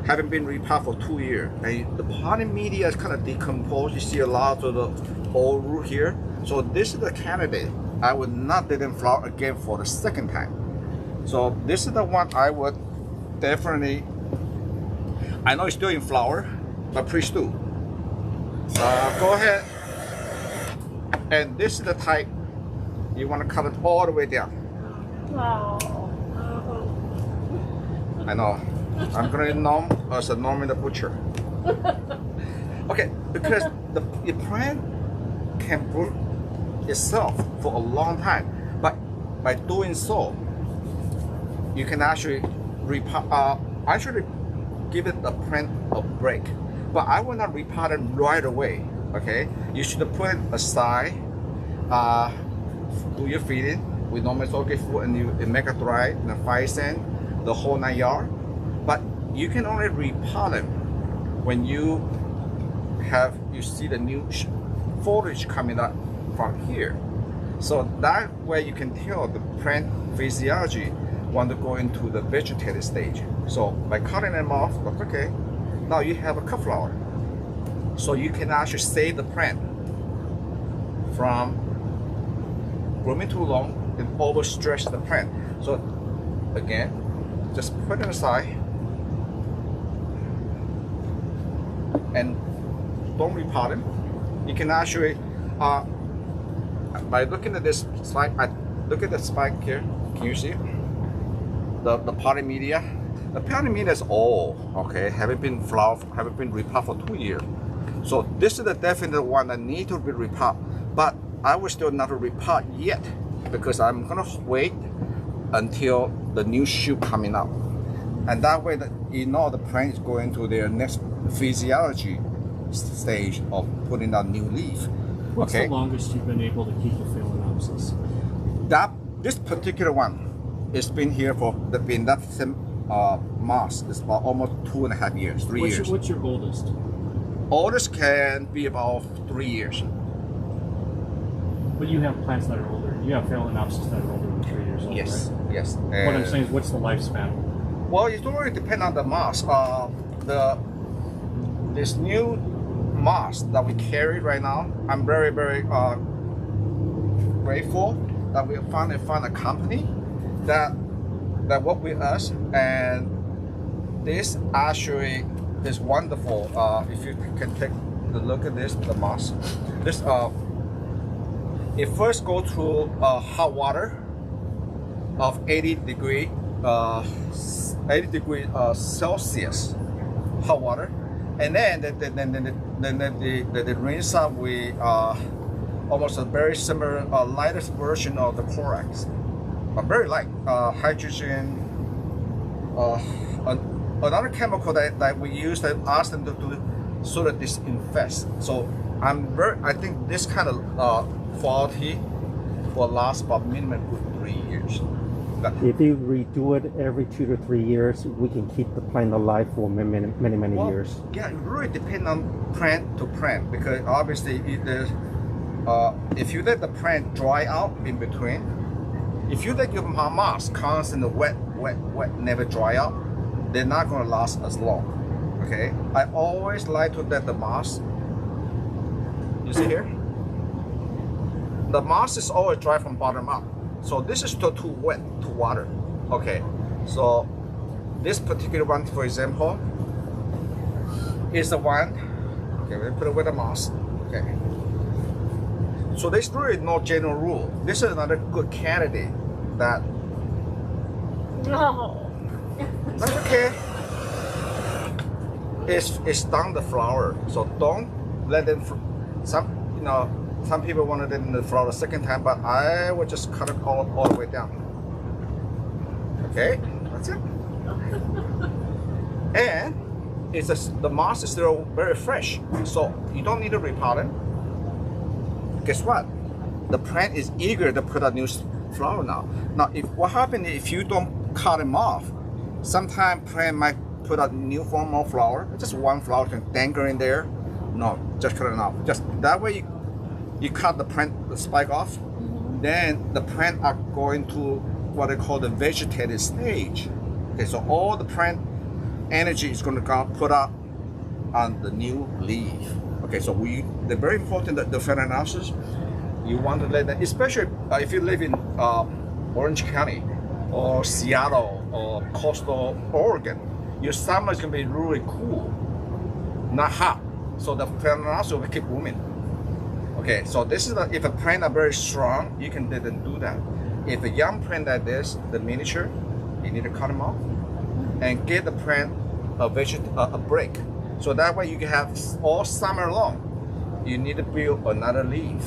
haven't been repotted for 2 years, and the potting media is kind of decomposed. You see a lot of the old root here. So this is the candidate. I would not let them flower again for the second time. So this is the one I would definitely. I know it's still in flower, but please do. Go ahead. And this is the type you want to cut it all the way down. Wow. I know. I'm gonna know as a Norman the Butcher. Okay, because the plant can root itself for a long time, but by doing so, you can actually give it the plant a break. But I will not repot it right away. Okay, you should put it aside. Do your feeding with normal organic food, and you make it dry in a 5 cent, the whole 9 yards. But you can only repot them when you see the new foliage coming up from here. So that way you can tell the plant physiology want to go into the vegetative stage. So by cutting them off, okay, now you have a cut flower. So you can actually save the plant from growing too long and overstretch the plant. So again, just put it aside and don't repot them. You can actually, by looking at this spike, look at the spike here. Can you see the potting media? The potting media is old. Okay, haven't been repotted for 2 years. So this is the definite one that need to be repot, but I will still not repot yet because I'm gonna wait until the new shoot coming out, and that way that the plant is going to their next physiology stage of putting out new leaf. What's the longest you've been able to keep the Phalaenopsis? This particular one, it's been here for moss is about almost 2.5 years, 3 years. What's your oldest? Oldest can be about 3 years. But you have plants that are older. You have Phalaenopsis that are older than 3 years old, Yes, right? yes. What I'm saying is, what's the lifespan? Well, it really depends on the moss. This new moss that we carry right now, I'm very, very grateful that we found a company that work with us, and this actually is wonderful. If you can take a look at this, the moss. This it first go through hot water of 80 degree Celsius hot water, and then they rinse up with almost a very similar lightest version of the Corax, very light hydrogen. Another chemical that we use that ask them to sort of disinfect. So I think this kind of quality will last about minimum 3 years. If you redo it every 2 to 3 years, we can keep the plant alive for many years. Yeah, it really depends on plant to plant, because obviously if you let the plant dry out in between, if you let your moss constantly wet, never dry out, they're not going to last as long. Okay, I always like to let the moss. You see here, the moss is always dry from bottom up. So this is too wet to water. Okay, so this particular one, for example, is the one. Okay, we put it with the moss. Okay. So there's really no general rule. This is another good candidate that. No. That's okay. It's down the flower, so don't let them. Some people want it in the flower the second time, but I would just cut it all the way down. Okay, that's it. And the moss is still very fresh, so you don't need to repot it. Guess what? The plant is eager to put a new flower now. Now, what happens if you don't cut them off? Sometimes plant might put a new form of flower. Just one flower can dangle in there. No, just cut it off. Just that way. You cut the spike off, then the plant are going to what they call the vegetative stage. Okay, so all the plant energy is going to put up on the new leaf. Okay, so they're very important that the Phalaenopsis, you want to let them, especially if you live in Orange County or Seattle or coastal Oregon, your summer is going to be really cool, not hot. So the Phalaenopsis will keep blooming. Okay, so this is if a plant are very strong, you can let them do that. If a young plant like this, the miniature, you need to cut them off and give the plant a break. So that way you can have all summer long. You need to build another leaf.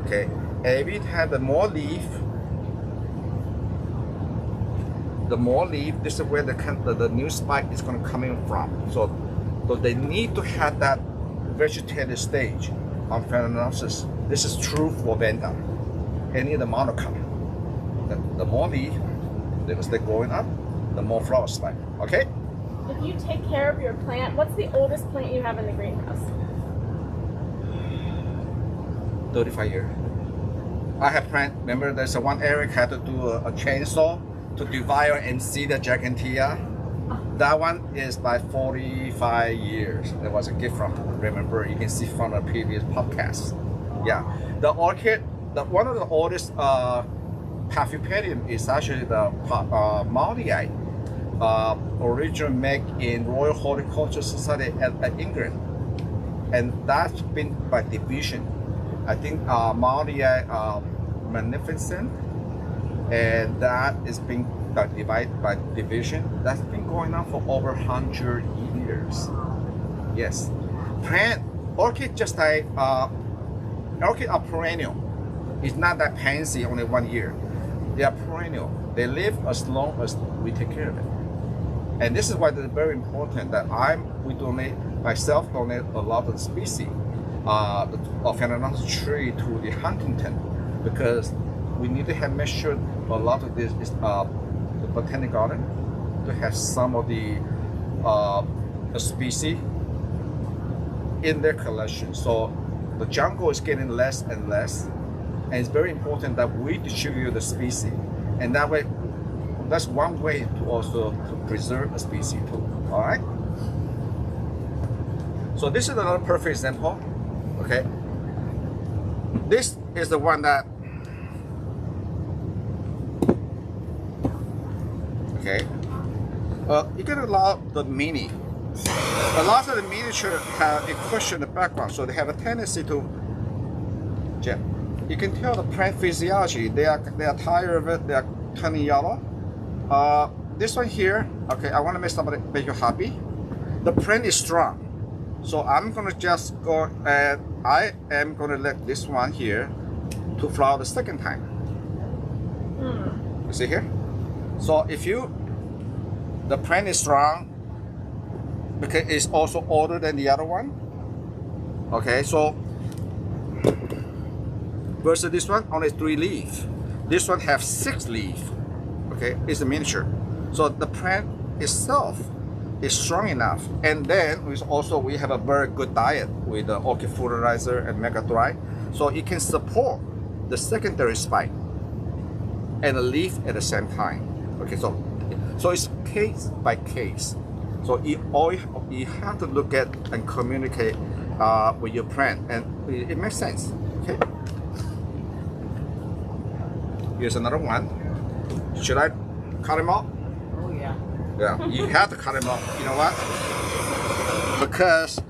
Okay, every time the more leaf, this is where the new spike is going to come in from. So they need to have that vegetative stage on Phalaenopsis. This is true for Vanda, any of the monocot. The more leaf, they will stay growing up, the more flower spike. Okay? If you take care of your plant, what's the oldest plant you have in the greenhouse? 35 years. I have plant. Remember, there's one Eric had to do a chainsaw to divide and see the Gigantea. That one is by 45 years. There was a gift from, remember, you can see from the previous podcast. Yeah, the orchid, one of the oldest Paphiopedilum is actually the Maldiite, originally made in Royal Horticultural Society at England, and that's been by division. I think Maldiite Magnificent, and that is being divided by division. That's been going on for over 100 years. Yes, orchid just like orchid are perennial. It's not that fancy, only 1 year. They are perennial. They live as long as we take care of it. And this is why it's very important that we donate a lot of the species of Phalaenopsis tree to the Huntington, because we need to make sure a lot of this is the botanical garden to have some of the species in their collection. So the jungle is getting less and less, and it's very important that we distribute the species, and that way, that's one way to also to preserve a species too. All right. So this is another perfect example. Okay. This is the one that. Okay. You get a lot of the mini. A lot of the miniature have a question in the background, so they have a tendency to. Yeah, you can tell the plant physiology. They are tired of it. They are turning yellow. This one here. Okay, I want to make you happy. The plant is strong, so I'm gonna just go and I am gonna let this one here to flower the second time. You see here? So if the plant is strong, because it's also older than the other one. Okay, so versus this one only 3 leaves. This one have 6 leaves. Okay, it's a miniature. So the plant itself is strong enough. And then we have a very good diet with the orchid fertilizer and mega dry. So it can support the secondary spike and a leaf at the same time. Okay, so it's case by case. So you have to look at and communicate with your plant, and it makes sense. Okay. Here's another one. Should I cut him off? Oh yeah. Yeah, you have to cut him off. You know what? Because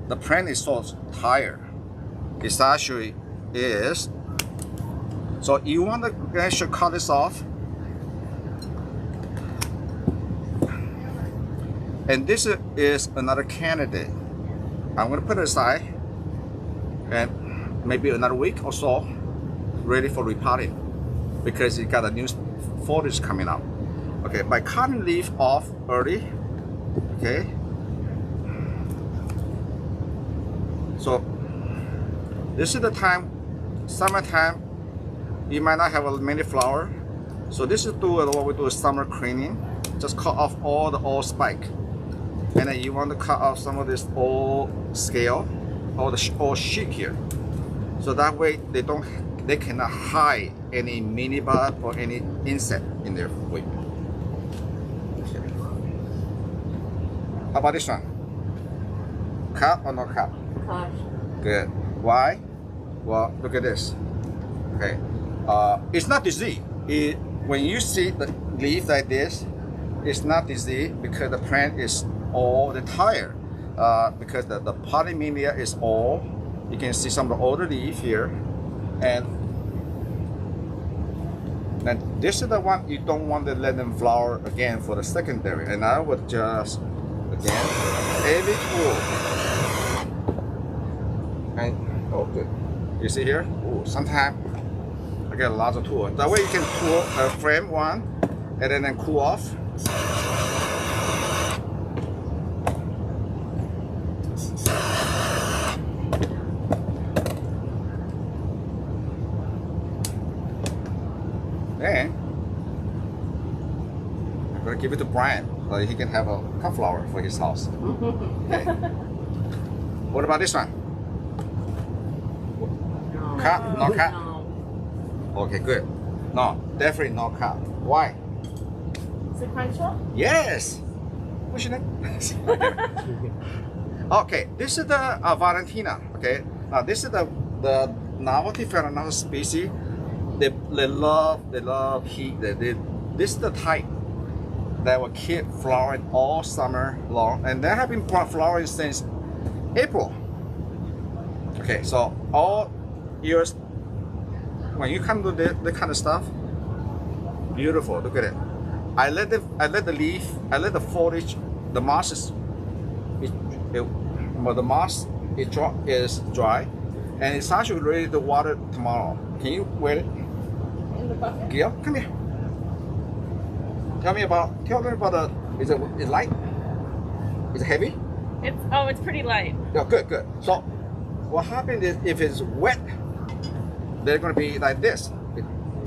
the plant is so tired. It actually is. So you want to actually cut this off. And this is another candidate. I'm going to put it aside, and maybe another week or so, ready for repotting, because it got a new foliage coming out. Okay, by cutting leaf off early, okay. So this is the time, summertime. You might not have many flower, so this is what we do is summer cleaning. Just cut off all the old spike. And then you want to cut off some of this old scale or the old sheet here, so that way they cannot hide any mini bud or any insect in their wing. Okay. How about this one? Cut or not cut? Cut. Good. Why? Well, look at this. Okay. It's not disease. When you see the leaf like this, it's not disease because the plant is all the tired, because the polymania is all. You can see some of the older leaf here, and then this is the one you don't want to let them flower again for the secondary. And I would just again every tool, and oh good, you see here. Oh, sometimes I get a lot of tools. That way you can tool frame one, and then cool off. Then I'm gonna give it to Brian so he can have a cut flower for his house. Okay. What about this one? No. Cut? No cut? No. Okay, good. No, definitely not cut. Why? Sequential? Yes. What's your name? Okay, this is the Valentina. Okay, this is the novelty Phalaenopsis species. They love heat. This is the type that will keep flowering all summer long, and they have been flowering since April. Okay, so all years when you come to this kind of stuff, beautiful. Look at it. I let the foliage, the moss is dry, and it's actually ready to water tomorrow. Can you wait it? In the bucket. Gil, come here. Tell me about the. Is it light? Is it heavy? It's pretty light. Yeah, good. So, what happens is if it's wet, they're gonna be like this.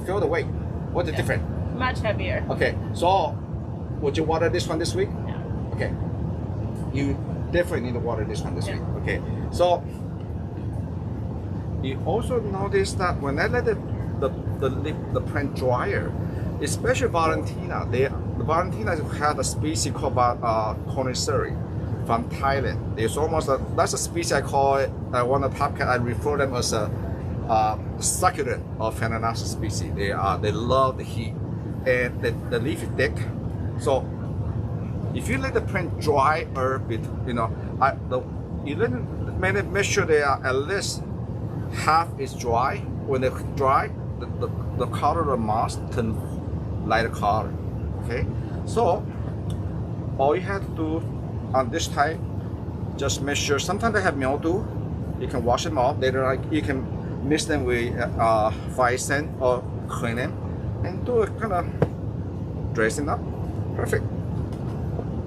Feel the weight. What's the difference? Much heavier. Okay, so would you water this one this week? No. Okay. You definitely need to water this one this week. Okay. So you also notice that when I let the plant drier, especially Valentina, the Valentina has a species called Coniferae from Thailand. It's almost that's a species I call it. One of the podcast I refer them as a succulent or Phalaenopsis species. They love the heat, and the leaf is thick. So if you let the plant dry a bit, make sure they are at least half is dry. When they dry, the color of the moss turns lighter color. Okay, so all you have to do on this type, just make sure. Sometimes they have mildew. You can wash them off. Later, you can mix them with Phalaenopsis or clean them and do a kind of dressing up. Perfect.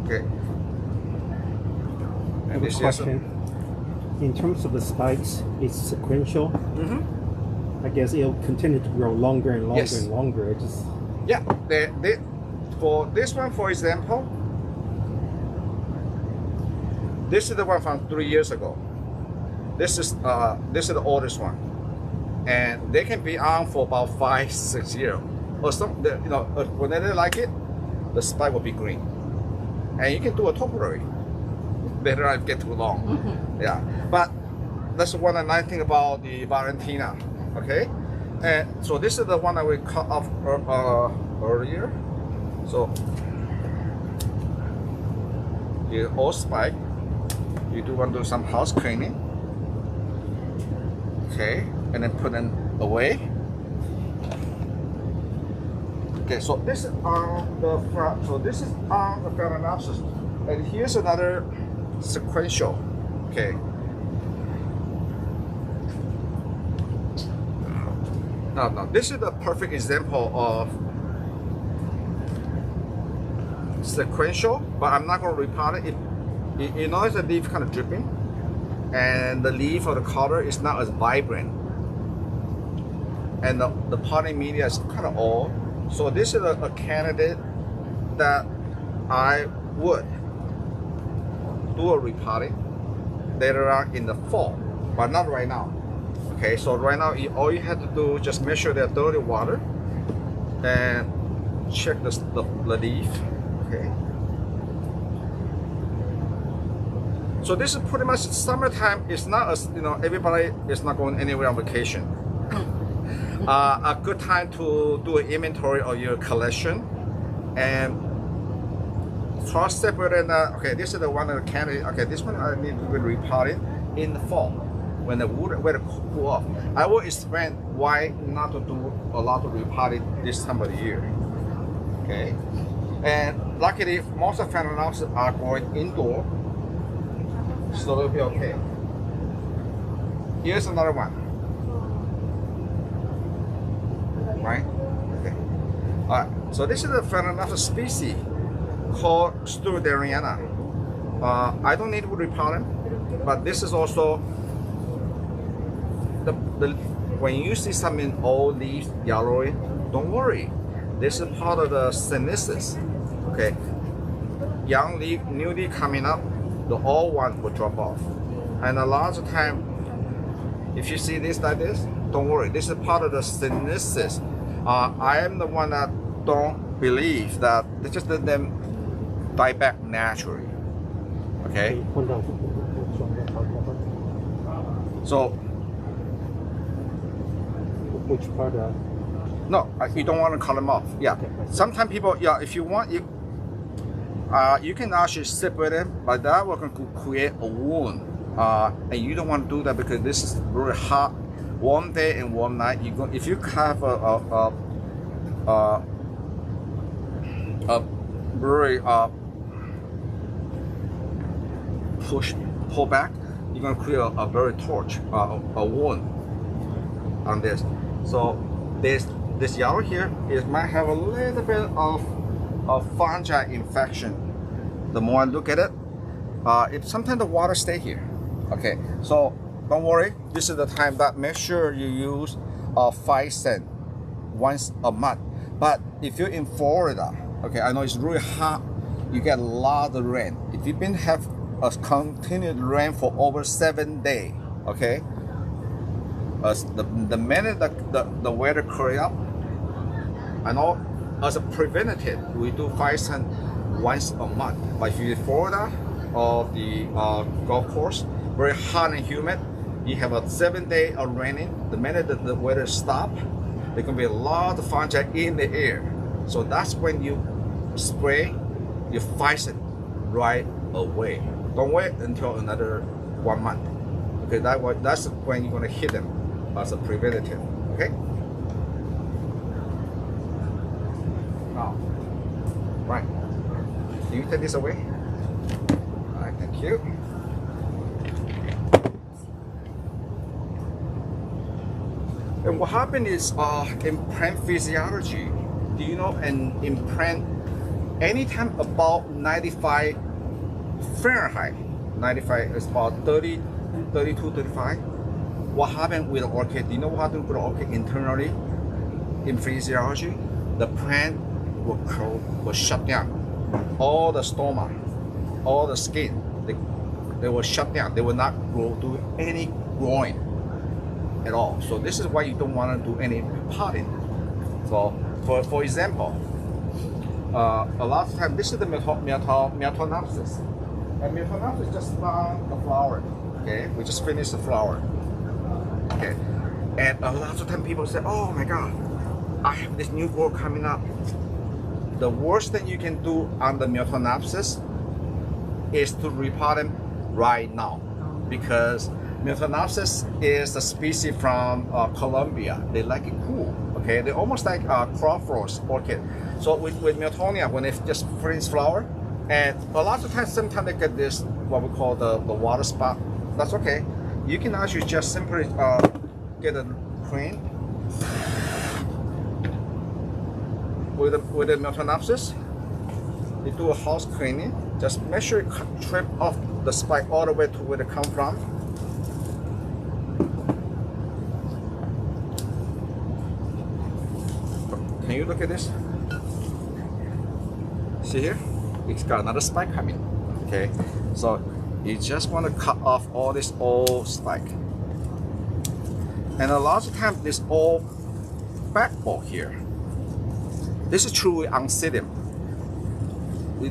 Okay. I have a question. In terms of the spikes, it's sequential. Mm-hmm. I guess it'll continue to grow longer and longer Yes. and longer. It just Yeah. For this one, for example, this is the one from 3 years ago. This is the oldest one, and they can be on for about 5-6 years. Or when they like it, the spike will be green, and you can do a temporary. Better not get too long. Mm-hmm. Yeah, but that's one nice thing about the Valentina. Okay, and so this is the one that we cut off earlier. So you all spike. You do want to do some house cleaning. Okay, and then put them away. Okay, so this is on the front. So this is on the Phalaenopsis, and here's another sequential. Okay. Now this is the perfect example of sequential, but I'm not going to repot it. You notice the leaf kind of dripping, and the leaf or the color is not as vibrant, and the potting media is kind of old. So this is a candidate that I would do a repotting later on in the fall, but not right now. Okay, so right now all you have to do is just make sure they're dirty water and check the leaf. Okay. So this is pretty much summertime. It's not as everybody is not going anywhere on vacation. A good time to do an inventory of your collection and cross separate. Okay, this is the one of the candidate. Okay, this one I need to repot it in the fall when the wood will cool off. I will explain why not to do a lot of repotting this time of the year. Okay, and luckily most of Phalaenopsis are going indoor. So it'll be okay. Here's another one. Right? Okay. Alright, so this is a Phalaenopsis species called Sturderiana. I don't need to repot them, but this is also when you see some in old leaves yellowy, don't worry. This is part of the senescence. Okay. Young leaf, new leaf coming up, the old one will drop off. And a lot of time, if you see this like this, don't worry. This is part of the senescence. I am the one that don't believe that they just let them die back naturally. Okay. So. Which part? No, you don't want to cut them off. Yeah. Okay. Sometimes people, if you want, you can actually separate them, but that will create a wound, and you don't want to do that because this is very hot, warm day and warm night. If you have a very pull back, you're gonna create a very torch, a wound on this. So this yellow here, it might have a little bit of fungi infection. The more I look at it, if sometimes the water stay here. Okay, so don't worry. This is the time that make sure you use 5 cents once a month. But if you're in Florida, Okay, I know it's really hot. You get a lot of rain. If you've been have a continued rain for over 7 days, okay, as the minute the weather clear up, I know as a preventative, we do fire sun once a month. But if you're in Florida or the Gulf Coast, very hot and humid, you have a 7 day of raining. The minute that the weather stop, there can be a lot of fungi in the air. So that's when you spray, you fight it right away. Don't wait until another 1 month. Okay, that's when you're gonna hit them as a preventative. Okay. Now, right. Can you take this away? All right, thank you. And what happened is in plant physiology, do you know, and in plant, anytime about 95 Fahrenheit, 95 is about 30, 32, 35. What happened with the orchid? Do you know what happened with the orchid internally in physiology? The plant will shut down. All the stoma, all the skin, they will shut down. They will not do any growing at all. So this is why you don't want to do any potting. So for example, a lot of time, this is the Miltoniopsis. And Miltoniopsis just found the flower. Okay, we just finished the flower. Okay, and a lot of time people say, oh my God, I have this new growth coming up. The worst thing you can do on the Miltoniopsis is to repot them right now, because Miltoniopsis is a species from Colombia. They like it cool. Okay, they're almost like crawford orchid. So with Miltonia, when they just finish flower, and a lot of times, sometimes they get this what we call the water spot. That's okay. You can actually just simply get a clean with the Miltoniopsis. You do a house cleaning. Just make sure you trim off the spike all the way to where they come from. Can you look at this? See here? It's got another spike coming. Okay, so you just want to cut off all this old spike. And a lot of times, this old backbone here, this is truly unseeded.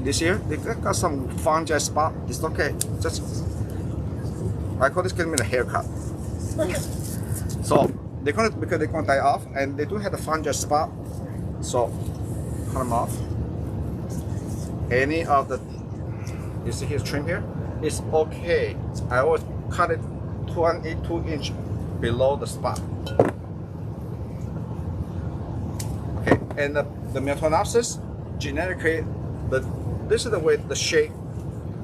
This here, they got some fungi spot. It's okay. Just I call this getting a haircut. So because they're gonna die off, and they do have the fungi spot. So cut them off. Any of the, you see his trim here, it's okay. I always cut it 2 inch below the spot. Okay, and the Miltoniopsis, genetically, this is the way the shape,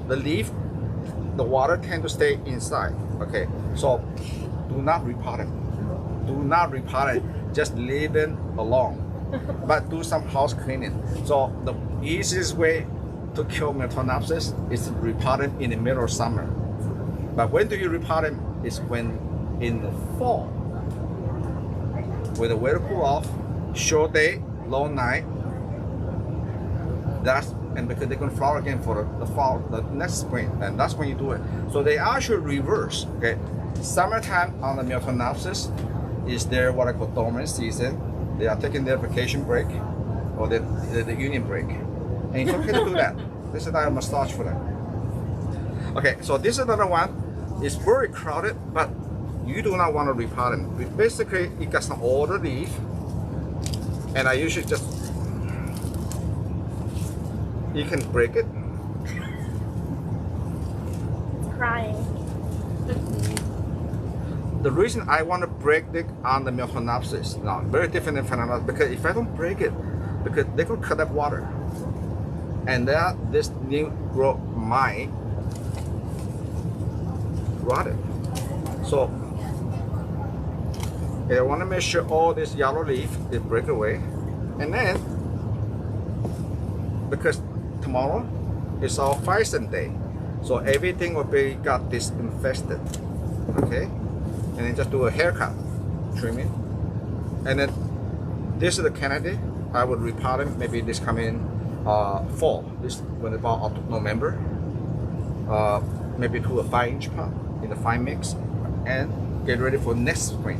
the leaf, the water tend to stay inside. Okay, so do not repot it. Do not repot it. Just leave it alone. But do some house cleaning. So the easiest way to kill Miltoniopsis is to repot it in the middle of summer. But when do you repot it? Is when in the fall, with the weather cool off, short day, long night. And because they're gonna flower again for the fall, the next spring, and that's when you do it. So they actually reverse. Okay, summertime on the Miltoniopsis is their what I call dormant season. They are taking their vacation break or the union break, and it's okay to do that. This is not a massage for them. Okay, so this is another one. It's very crowded, but you do not want to repot them. Basically, it got some older leaf, and I usually just, you can break it. Crying. The reason I want to break it on the Miltoniopsis, now very different than Phalaenopsis, because if I don't break it, because they could cut up water, and then this new growth might rot it. So I want to make sure all this yellow leaf is break away, and then because tomorrow is our Phalaenopsis day, so everything will be got disinfested. Okay. And then just do a haircut, trimming, and then this is the candidate. I would repot him maybe this coming fall. This when about November, maybe to a 5-inch pot in the fine mix, and get ready for next spring.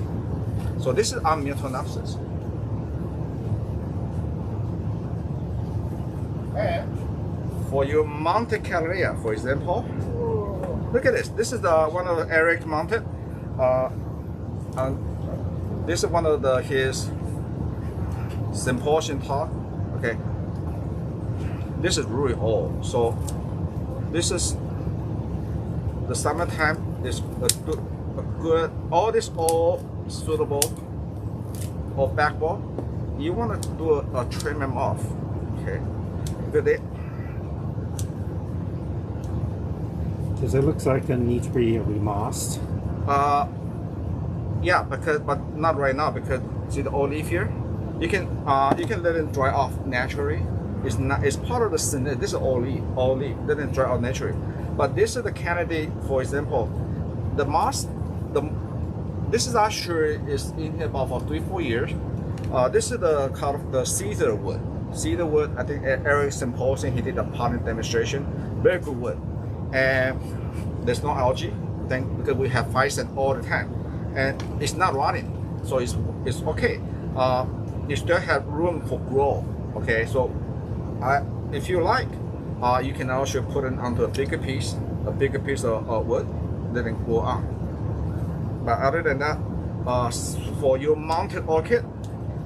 So this is our Miltoniopsis. And for your mounted Cattleya, for example, look at this. This is the one of Eric mounted. This is one of his symposium talk. Okay, this is really old. So this is the summertime. Is a good. All this all suitable. Or backbone. You want to do a trim them off. Okay. Good day. Because it looks like it needs to be remossed. Yeah, but not right now because see the old leaf here. You can let it dry off naturally. It's part of the synesis. This is old leaf. Let it dry off naturally. But this is the candidate. For example, the moss. This is actually is in here about for 3-4 years. This is the kind of the cedar wood. Cedar wood. I think at Eric's symposium he did a potting demonstration. Very good wood, and there's no algae. Because we have physant all the time, and it's not rotting, so it's okay. You still have room for growth. Okay, so if you like, you can also put it onto a bigger piece of wood, let it grow on. But other than that, for your mounted orchid,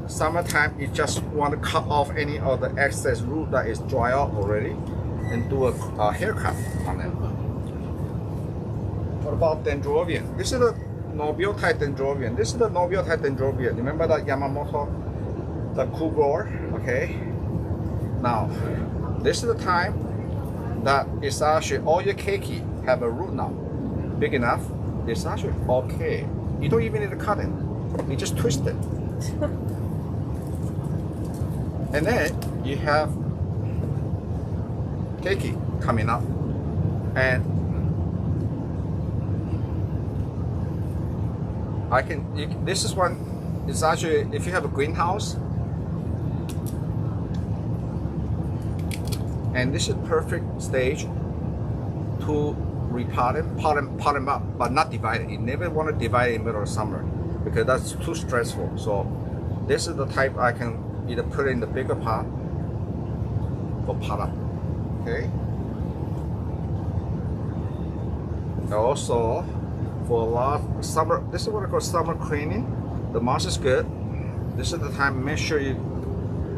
summertime you just want to cut off any of the excess root that is dry out already, and do a haircut on them. What about Dendrobium? This is the Nobile type Dendrobium. This is the Nobile type Dendrobium. Remember that Yamamoto, the cool grower? Okay. Now, this is the time that it's actually all your keiki have a root now, big enough. It's actually okay. You don't even need to cut it. You just twist it. And then you have keiki coming up, and this is one. It's actually if you have a greenhouse, and this is perfect stage to repot them up, but not divide it. You never want to divide it in the middle of summer because that's too stressful. So this is the type I can either put it in the bigger pot or pot up. Okay. Also, for a lot of summer, this is what I call summer cleaning. The moss is good. This is the time. Make sure you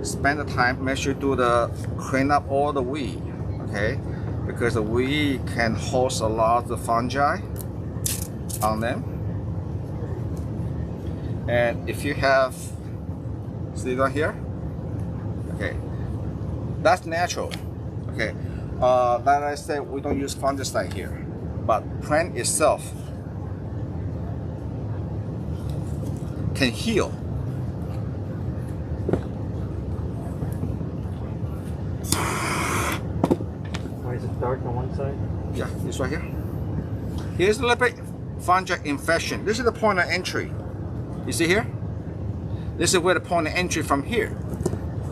spend the time. Make sure you do the clean up all the weed. Okay, because the weed can host a lot of fungi on them. And if you have, see down here. Okay, that's natural. Okay, like I said, we don't use fungicide here, but plant itself can heal. Why is it dark on one side? Yeah, this right here. Here's a little bit fungal infection. This is the point of entry. You see here? This is where the point of entry from here.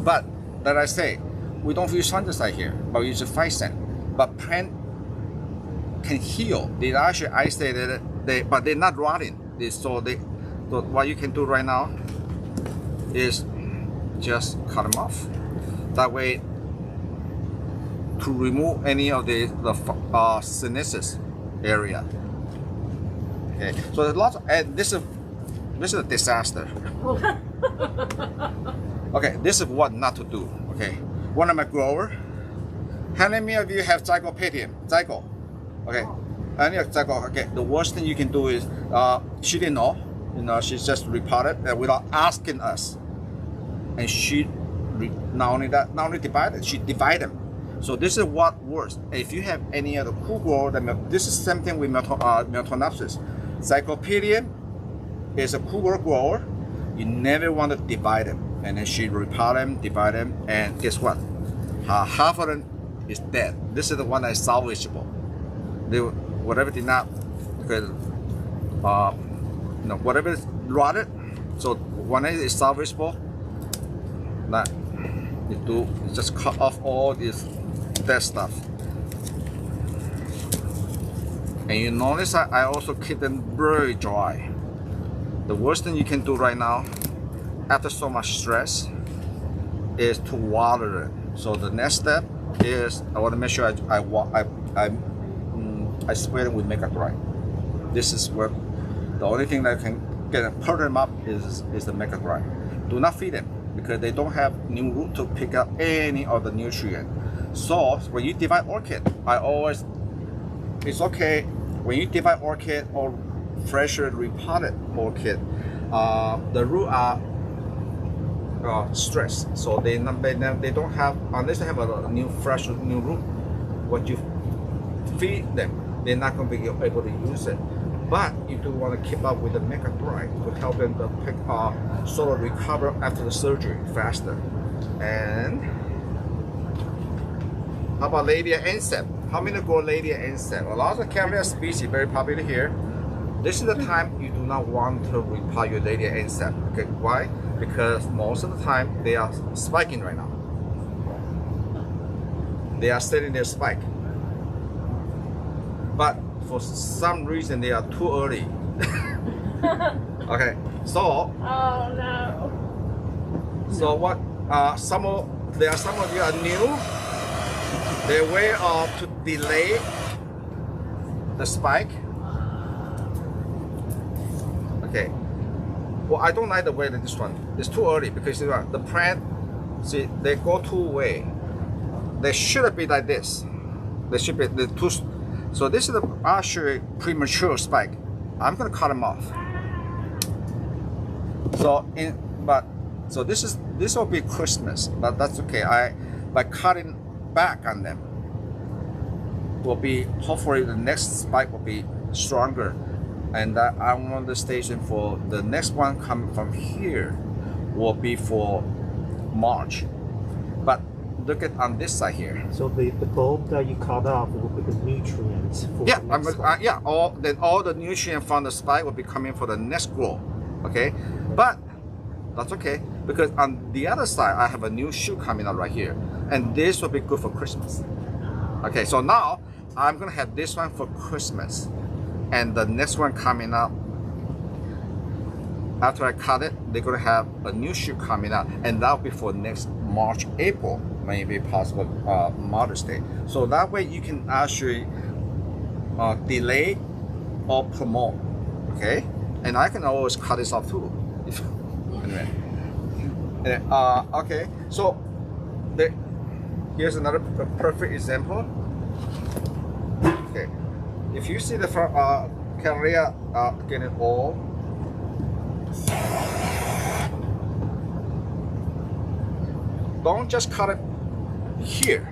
But like I say, we don't use fungicide here, but we use a physant. But plant can heal. They actually isolated it, but they're not rotting. So what you can do right now is just cut them off. That way, to remove any of the synesis area. Okay, so there's lots of, and this is a disaster. Okay, this is what not to do. Okay, one of my grower. How many of you have Psychopedilum? Psycho. Okay, any of Psycho. Okay, the worst thing you can do is she didn't know. You know, she just repotted without asking us, and she not only divided, she divided them. So this is what works. If you have any other cool grower, then this is same thing with Miltoniopsis. Psychopedilum is a cool grower. You never want to divide them. And then she repot them, divide them, and guess what? Half of them is dead. This is the one that is salvageable. Whatever did not, because whatever is rotted. So one is salvageable. You just cut off all this dead stuff. And you notice that I also keep them very dry. The worst thing you can do right now, after so much stress, is to water it. So the next step is I want to make sure I spray them with make up dry. This is where the only thing that can perk them up is the make up dry. Do not feed them because they don't have new root to pick up any of the nutrient. So when you divide orchid, it's okay when you divide orchid or freshly repotted orchid, the root are stressed, so they don't have, unless they have a fresh root, what you feed them, they're not going to be able to use it. But you do want to keep up with the make up dry to help them to sort of recover after the surgery faster. And how about Laelia insect? How many grow Laelia insect? A lot of Cattleya species very popular here. This is the time you do not want to repot your Laelia insect. Okay, why? Because most of the time they are spiking right now. They are setting their spike. But for some reason they are too early. Okay, so. Oh no. So what? There are some of you are new. Their way of to delay the spike. Okay. Well, I don't like the way that this one. It's too early because the plant, see, they go two way. They should be like this. They should be the two. So this is the actually premature spike. I'm gonna cut them off. So this will be Christmas, but that's okay. By cutting back on them will be, hopefully the next spike will be stronger. And that I want the station for the next one coming from here will be for March. But look at on this side here. So the bulb that you cut off will be the nutrients for Yeah, the next one. all the nutrient from the spike will be coming for the next grow. Okay, but that's okay because on the other side I have a new shoot coming out right here, and this will be good for Christmas. Okay, so now I'm gonna have this one for Christmas. And the next one coming up, after I cut it, they're gonna have a new shoot coming out, and that'll be for next March, April, maybe possible Mother's Day. So that way you can actually delay or promote, okay? And I can always cut this off too. Anyway, okay. So here's another perfect example. Okay. If you see the Cattleya getting old, don't just cut it here.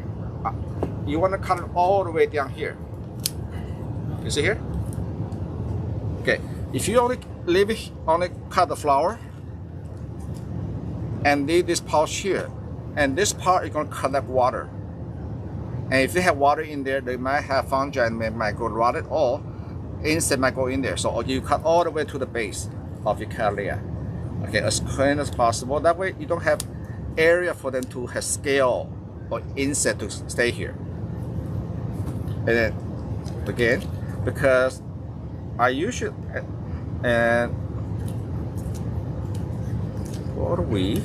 You want to cut it all the way down here. You see here? Okay. If you only cut the flower and leave this pouch here, and this part is going to collect water. And if they have water in there, they might have fungi and they might go rotted, or insect might go in there. So you cut all the way to the base of your Cattleya. Okay, as clean as possible. That way you don't have area for them to have scale or insect to stay here. And then again, because I usually and what do we?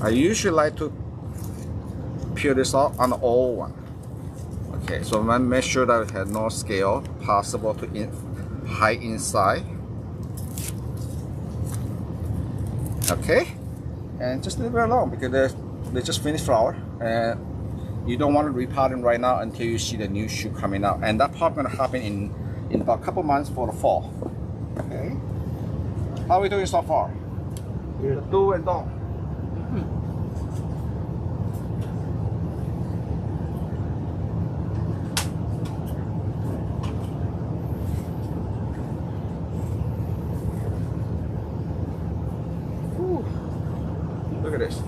I usually like to peel this off on the old one. Okay, so I'm gonna make sure that it has no scale possible to hide inside. Okay, and just leave it alone because they just finished flower, and you don't want to repot them right now until you see the new shoot coming out, and that part gonna happen in about a couple months for the fall. Okay, how are we doing so far? The do and don't. Look at this.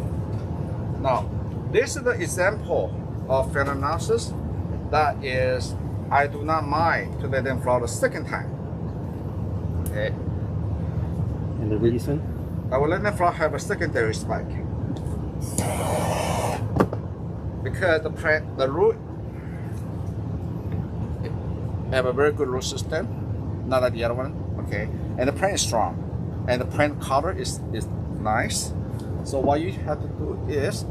Now, this is the example of Phalaenopsis that is, I do not mind to let them flower the second time. Okay. And the reason? our lemon flower have a secondary spike because the root have a very good root system, not like the other one. Okay, and the plant is strong, and the plant color is nice. So what you have to do is,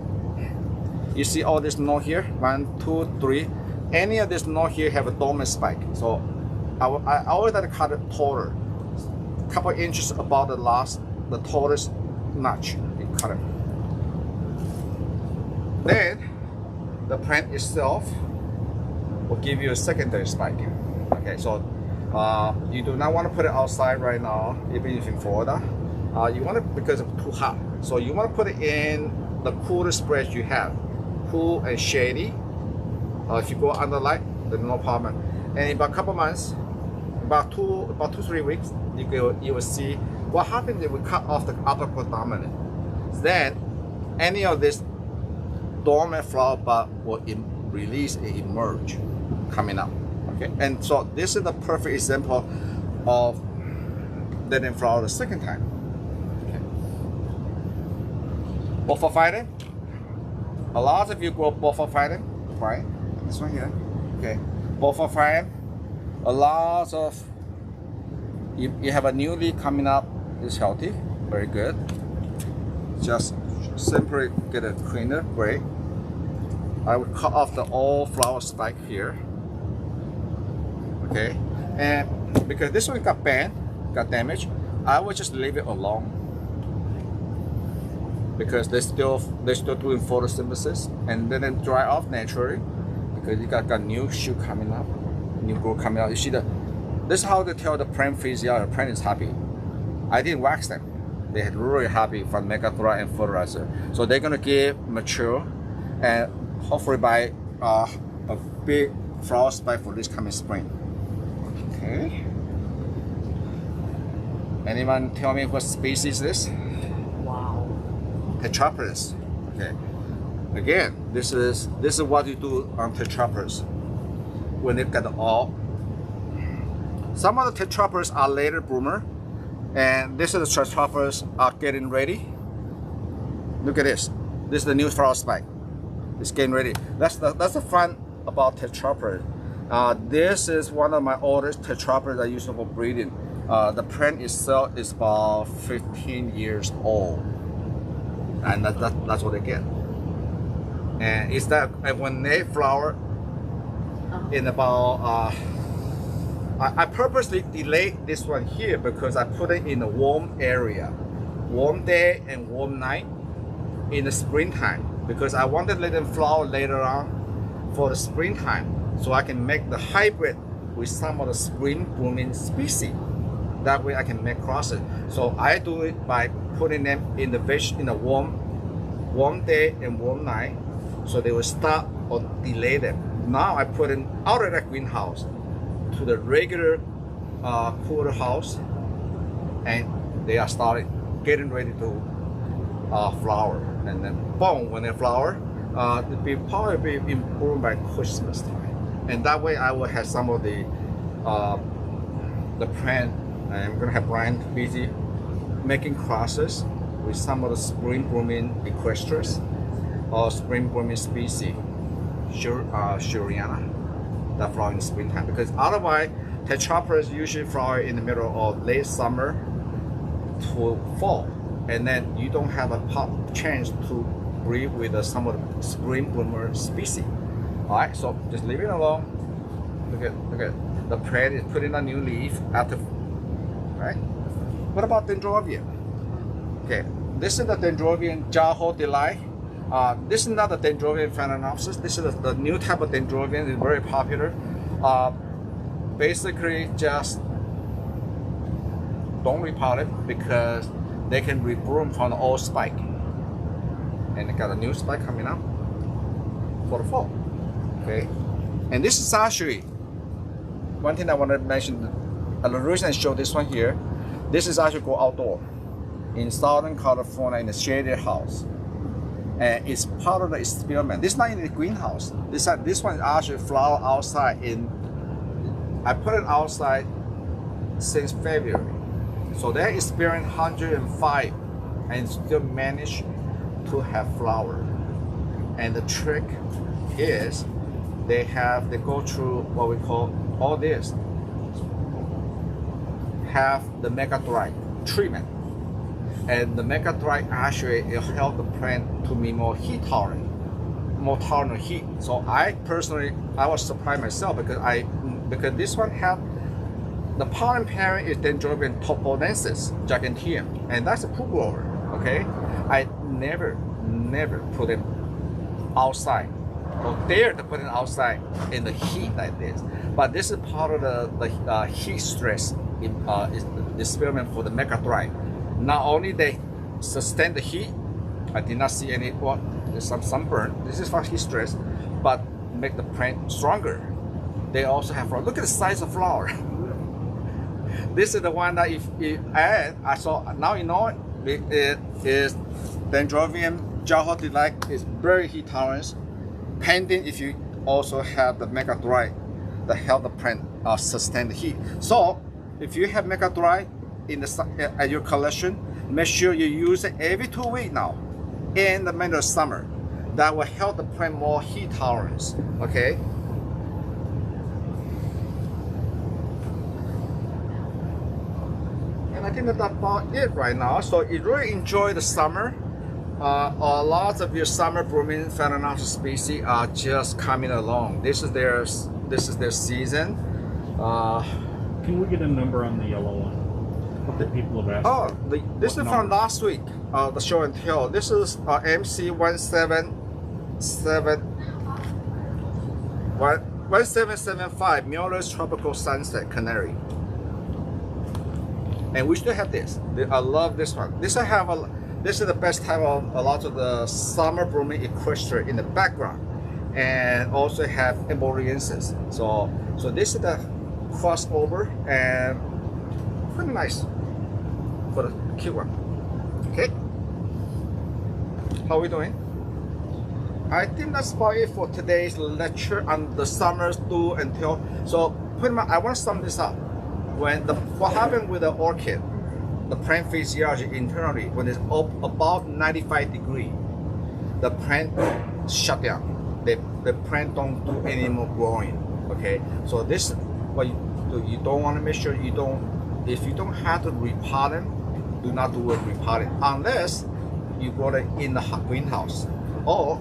you see all this knot here, 1, 2, 3. Any of this knot here have a dormant spike. So I always like to cut it taller, a couple inches above the tallest notch. You cut it. Then the plant itself will give you a secondary spike. Okay, so you do not want to put it outside right now, even if in Florida. You want it because it's too hot. So you want to put it in the coolest spread you have, cool and shady. If you go under light, then no problem. And in about a couple months, about 2-3 weeks, you will see what happens if we cut off the upper predominant. Then any of this dormant flower bud will release and emerge, coming up. Okay, and so this is the perfect example of letting flower the second time. Okay. Botaphyllum. A lot of you grow Botaphyllum, right? This one here. Okay. Botaphyllum. A lot of you have a new leaf coming up. It's healthy, very good. Just simply get a cleaner, great. I would cut off the old flower spike here. Okay, and because this one got bent, got damaged, I would just leave it alone because they're still doing photosynthesis, and then it dry off naturally because you got new shoot coming up, new growth coming out. You see this is how they tell the plant physiology. The plant is happy. I didn't wax them. They're really happy from megathora and fertilizer. So they're gonna get mature, and hopefully by a big flower spike for this coming spring. Okay. Anyone tell me what species this? Wow. Tetrapod. Okay. Again, this is what you do on Tetrapod when they got all. Some of the Tetrapods are later bloomer, and this is the Tetrapods are getting ready. Look at this. This is the new flower spike. It's getting ready. That's the fun about Tetrapod. This is one of my oldest Tetrapods I use for breeding. The plant itself is about 15 years old, and that's what they get. And it's that when they flower in about I purposely delayed this one here because I put it in a warm area, warm day and warm night in the springtime, because I wanted to let them flower later on for the springtime, so I can make the hybrid with some of the spring blooming species. That way I can make crosses. So I do it by putting them in the warm day and warm night, so they will start or delay them. Now I put them out of that greenhouse to the regular cooler house, and they are getting ready to flower. And then boom, when they flower, it'll probably be in bloom by Christmas time. And that way I will have some of the plant. I'm gonna have Brian busy making crosses with some of the spring blooming equestris or spring blooming species, Shuriana, that flower in springtime. Because otherwise, Tetrapods usually flower in the middle of late summer to fall, and then you don't have a chance to breed with some of the spring bloomer species. All right, so just leave it alone. Look at the plant is putting a new leaf after. Right? What about Dendrobium? Okay, this is the Dendrobium Jaho Delight. This is not the Dendrobium Phalaenopsis. This is the new type of Dendrobium. It's very popular. Basically, just don't repot it because they can rebloom from the old spike, and they got a new spike coming up for the fall. Okay, and this is actually one thing I want to mention. The reason I show this one here, this is actually go outdoor in Southern California in a shaded house, and it's part of the experiment. This is not in the greenhouse. This one is actually flower outside. I put it outside since February, so they experienced 105 and still manage to have flower. And the trick is they go through what we call all this, have the mega dry treatment. And the mega dry actually will help the plant to be more heat tolerant, more tolerant heat. So I personally, I was surprised myself because this one have the pollen parent is Dendrobium toponensis giganteum, and that's a pool grower. Okay, I never put it outside or dare to put it outside in the heat like this. But this is part of the heat stress experiment for the mega dry. Not only they sustain the heat, I did not see any, well, there's some sunburn. This is for heat stress, but make the plant stronger. They also have flower. Look at the size of flower. This is the one that if add, I saw, now you know it is Dendrobium Java Delight is very heat tolerant. Pending if you also have the mega dry that help the plant sustain the heat. So if you have mega dry in the at your collection, make sure you use it every 2 weeks now in the middle of summer. That will help the plant more heat tolerance. Okay. And I think that's about it right now. So you really enjoy the summer. A lot of your summer blooming Phalaenopsis species are just coming along. This is their season. Can we get a number on the yellow one? What the people have asked. Oh, this is from last week. The show and tell. This is MC 1775 Muller's Tropical Sunset Canary. And we still have this. I love this one. This is the best type of a lot of the summer blooming equestria in the background, and also have Emboleensis. So this is the crossover and pretty nice for the cute one. Okay, how are we doing? I think that's about it for today's lecture on the summer do and tell. So pretty much, I want to sum this up. What happened with the orchid, the plant physiology internally, when it's up about 95 degrees, the plant shut down. The plant don't do any more growing. Okay, so this what you do. You don't want to make sure you don't. If you don't have to repot them, do not do it repotting unless you grow it in the greenhouse or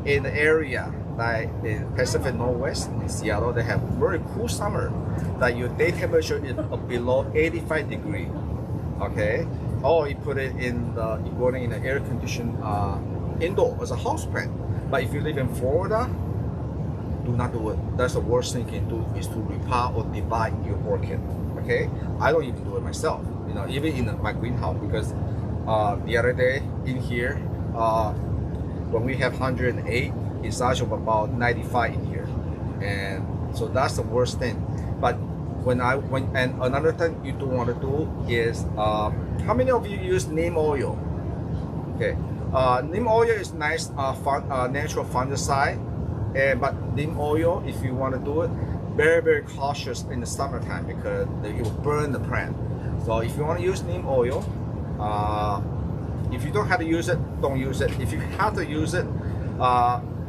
in the area like in Pacific Northwest in Seattle. They have very cool summer that your day temperature is below 85 degrees. Okay, or you put it in you grow it in an air conditioned indoor as a house plant. But if you live in Florida, do not do it. That's the worst thing you can do is to repot or divide your orchid. Okay, I don't even do it myself. You know, even in my greenhouse, because the other day in here, when we have 108, it's actually about 95 in here, and so that's the worst thing. But and another thing you don't want to do is, how many of you use neem oil? Okay, neem oil is nice, natural fungicide, but neem oil, if you want to do it, very cautious in the summertime because it will burn the plant. So if you want to use neem oil, if you don't have to use it, don't use it. If you have to use it,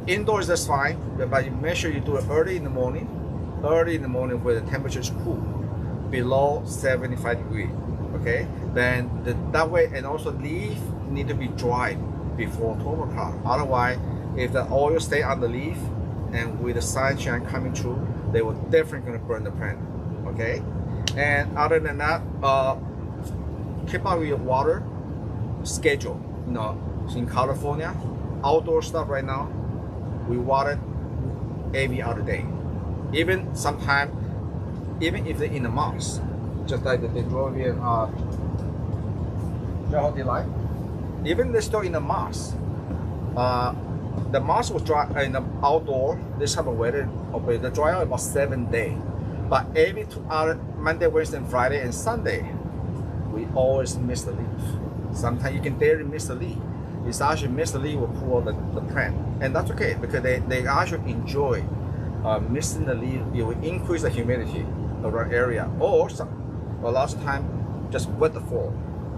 indoors that's fine, but you make sure you do it early in the morning where the temperature is cool, below 75 degrees. Okay, then that way, and also leaf need to be dry before 12 o'clock. Otherwise, if the oil stay on the leaf and with the sunshine coming through, they will definitely gonna burn the plant. Okay, and other than that, keep up with your water schedule. You know, in California, outdoor stuff right now, we water every other day. Even sometimes, even if they're in the moss, just like the Dendrobium Java Delight, even they're still in the moss. The moss will dry in the outdoor this type of weather. Okay, the dry out about 7 days. But every 2 hours, Monday, Wednesday, and Friday, and Sunday, we always miss the leaf. Sometimes you can barely miss the leaf. It's actually miss the leaf will cool the plant, and that's okay because they actually enjoy missing the leaf. It will increase the humidity around area, or a lot of time just wet the floor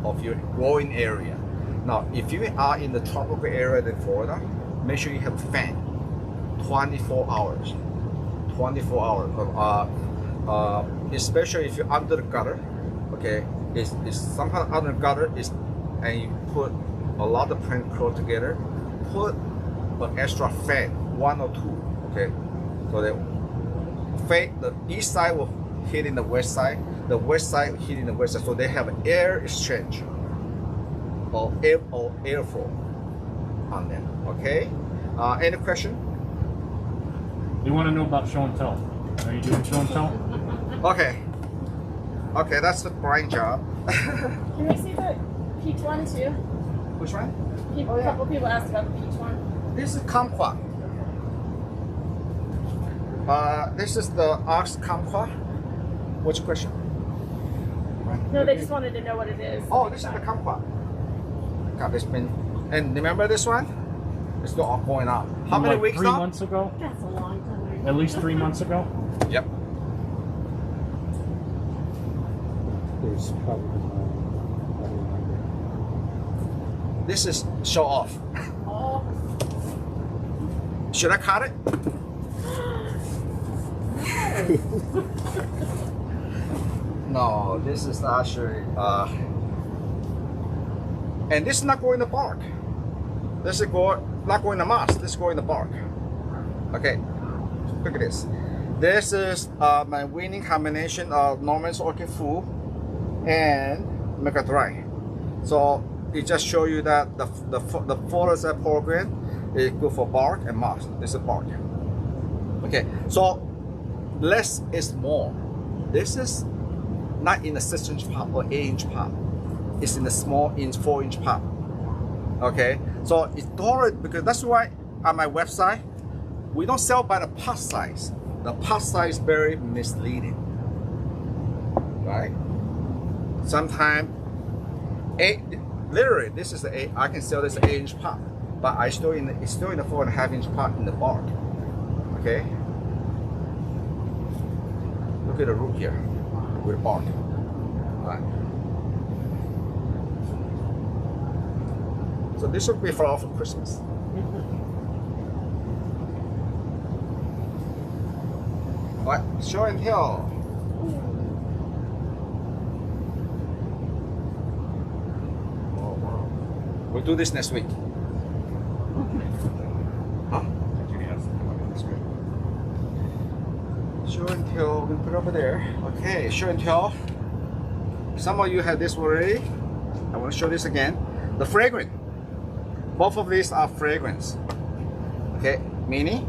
of your growing area. Now, if you are in the tropical area in Florida, make sure you have a fan, 24 hours. 24 hours. Especially if you're under the gutter, okay? It's somehow under the gutter and you put a lot of plant close together. Put an extra fan, 1 or 2, okay? So the east side will hit in the west side, the west side hit in the west side, so they have an air exchange or airflow on them. Okay. Any question? They want to know about show and tell. Are you doing show and tell? Okay. Okay, that's the Brian job. Can we see the peach one too? Which one? A couple people asked about the peach one. This is kumquat. This is the ox kumquat. Which question? No, they just wanted to know what it is. Oh, this is the kumquat. God, this been. And remember this one? It's still all going up. How many Like weeks 3 now? months ago? That's a long time. At least 3 months ago? Yep. There's probably This is show off. Oh. Should I cut it? No, this is actually and this is not going to bark. This is not going to moss. This is going to bark. Okay, look at this. This is my winning combination of Norman's Orchid Full and Mega Dry. So it just show you that the Phalaenopsis program is good for bark and moss. This is bark. Okay, so less is more. This is not in a 6-inch pot or 8-inch pot. It's in a small 4-inch pot. Okay, so it's tolerant because that's why on my website we don't sell by the pot size. The pot size is very misleading, right? Sometimes literally this is I can sell this 8-inch pot, but it's still in the 4.5-inch pot in the bark. Okay, look at the root here with bark. All right. So this will be flower for Christmas. What? Show and tell. Oh, wow. We'll do this next week. Huh? Show and tell. We'll put it over there. Okay, show and tell. Some of you have this already. I want to show this again. The Fragrant. Both of these are fragrance. Okay, mini.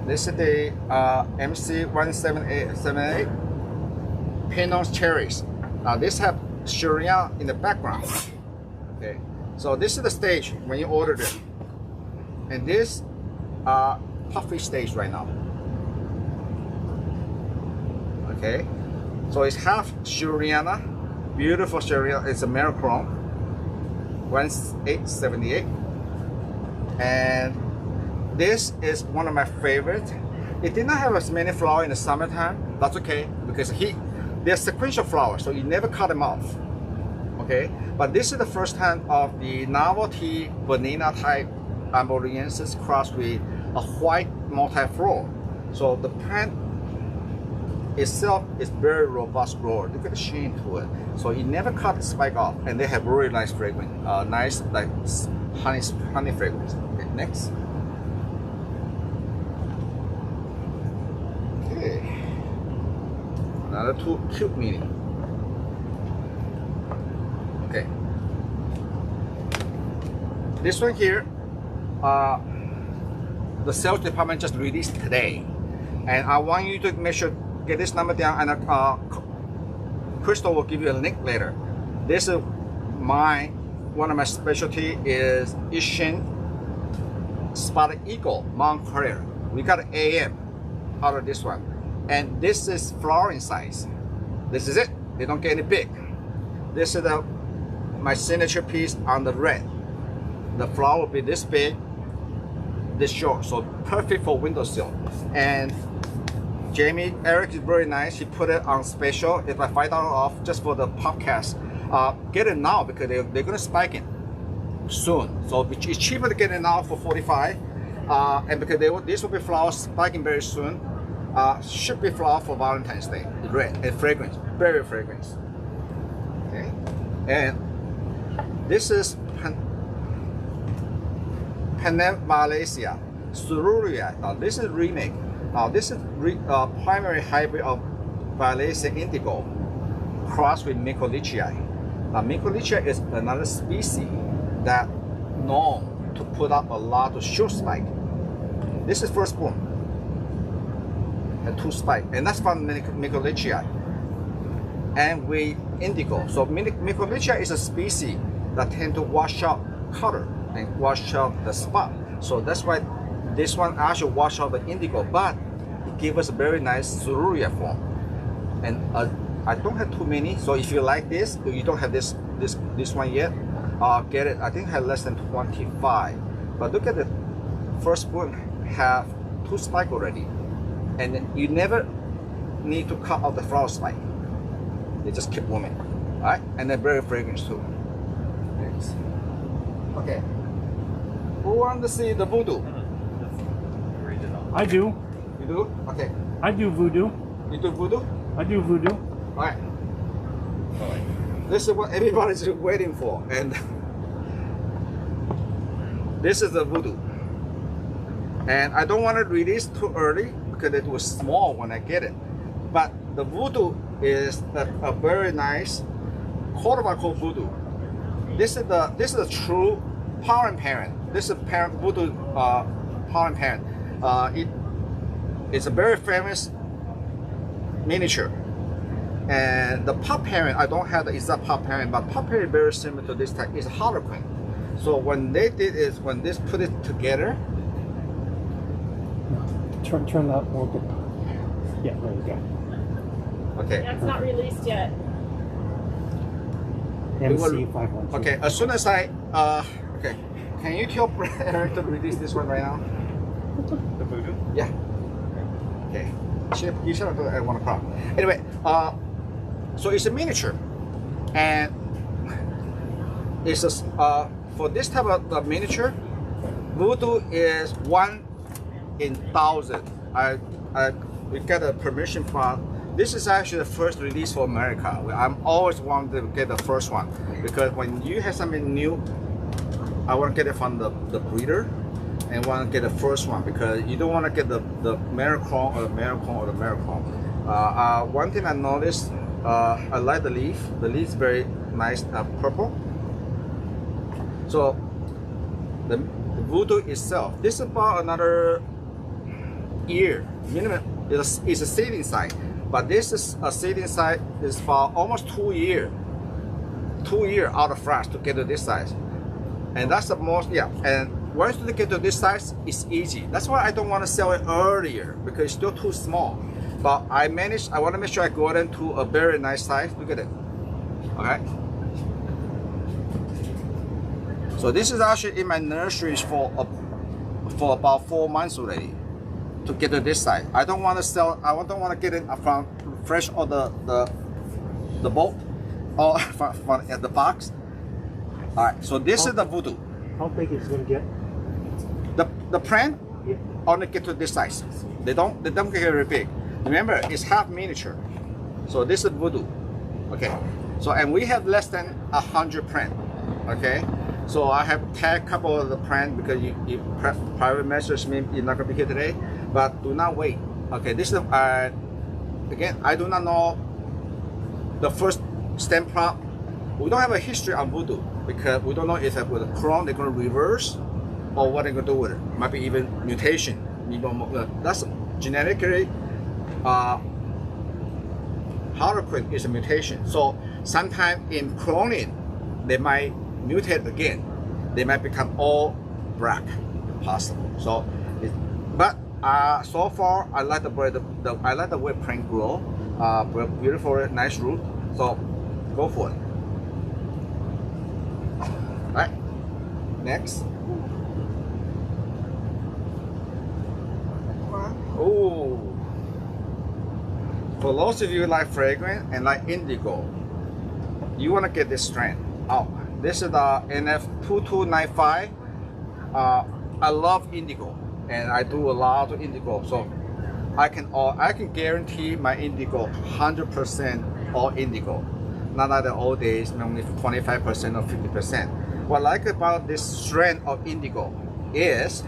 This is the MC1778 Pinot Cherries. Now this have Sharia in the background. Okay, so this is the stage when you order them, and this puffy stage right now. Okay, so it's half Shuriana, beautiful Sharia. It's a Merichrome. 1878, and this is one of my favorite. It did not have as many flowers in the summertime. That's okay because they're sequential flowers, so you never cut them off. Okay, but this is the first time of the novelty banana type Arboreensis crossed with a white multi-floral. So the plant itself is very robust grower. Look at the sheen to it. So it never cut the spike off, and they have really nice fragrance, nice like honey fragrance. Okay, next. Okay, another two cute mini. Okay, this one here, the sales department just released today, and I want you to make sure get this number down, and Crystal will give you a link later. This is one of my specialty is Ishin Spotted Eagle Montclair. We got an AM out of this one, and this is flowering size. This is it. They don't get any big. This is my signature piece on the red. The flower will be this big, this short, so perfect for windowsill. And Eric is very nice. He put it on special. It's like $5 off just for the podcast. get it now because they're going to spike it soon. So it's cheaper to get it now for 45, and because this will be flowers spiking very soon. Should be flower for Valentine's Day, red and fragrance, very fragrance. Okay, and this is Panemalacia Cerurea. Now this is remake. Now this is primary hybrid of Violacea indigo crossed with Mycolichii. Now Mycolichii is another species that known to put up a lot of shoot spike. This is first born and 2 spike, and that's from Mycolichii. And with indigo, so Mycolichii is a species that tend to wash out color and wash out the spot. So that's why this one actually wash out the indigo, but it gives us a very nice Cerurea form. And I don't have too many, so if you like this, if you don't have this one yet, get it. I think I have less than 25. But look at the first one have 2 spike already, and then you never need to cut out the flower spike. They just keep blooming, all right? And they're very fragrant too. Thanks. Okay. Who wants to see the Voodoo? I do. You do? Okay. I do Voodoo. You do Voodoo? I do Voodoo. All right. This is what everybody's waiting for, and this is the Voodoo. And I don't want to release too early because it was small when I get it. But the Voodoo is a very nice cultivar Voodoo. This is the true pollen parent. This is parent Voodoo pollen parent. It's a very famous miniature. And the pup parent, I don't have the exact pup parent, but pup parent is very similar to this type. It's a Harlequin. So when they did is when they put it together. Turn that a little bit. Yeah, there you go. Okay. Yeah, it's not released yet. MC512. Okay. As soon as I okay, can you tell Eric to release this one right now? The Voodoo? Yeah. Okay. You should have done it at 1 o'clock. Anyway, so it's a miniature, and it's a for this type of miniature, Voodoo is 1 in 1,000. We got a permission from. This is actually the first release for America. I'm always wanting to get the first one because when you have something new, I want to get it from the breeder and want to get the first one because you don't want to get the Maricron or the Maricron or the Maricron. One thing I noticed, I like the leaf. The leaf is very nice, purple. So the Voodoo itself, this is about another year minimum. It's a seeding site, but this is a seeding site is for almost 2 years. 2 years out of France to get to this size, and that's the most And once you get to this size, it's easy. That's why I don't want to sell it earlier because it's still too small. But I want to make sure I go into a very nice size. Look at it. Okay. So this is actually in my nurseries for about 4 months already to get to this size. I don't want to sell. I don't want to get it from fresh or the boat or from the box. All right. So this is the Voodoo. How big is it going to get? The plant only get to this size. They don't get very big. Remember, it's half miniature. So this is Voodoo. Okay. So and we have less than 100 plant. Okay. So I have tagged a couple of the plant because you private message me you're not gonna be here today. But do not wait. Okay. This is again. I do not know the first stem crop. We don't have a history on Voodoo because we don't know if with a clone they're gonna reverse or what they're gonna do with it. Might be even mutation. That's genetically Harlequin is a mutation. So sometime in cloning they might mutate again. They might become all black, possible. So, but so far I like the way I like the way plant grow. Beautiful, nice root. So go for it. All right. Next. Oh, for those of you who like fragrant and like indigo, you want to get this strain out. This is the NF2295. I love indigo, and I do a lot of indigo, so I can guarantee my indigo 100% all indigo. Not like the old days, only 25% or 50%. What I like about this strain of indigo is,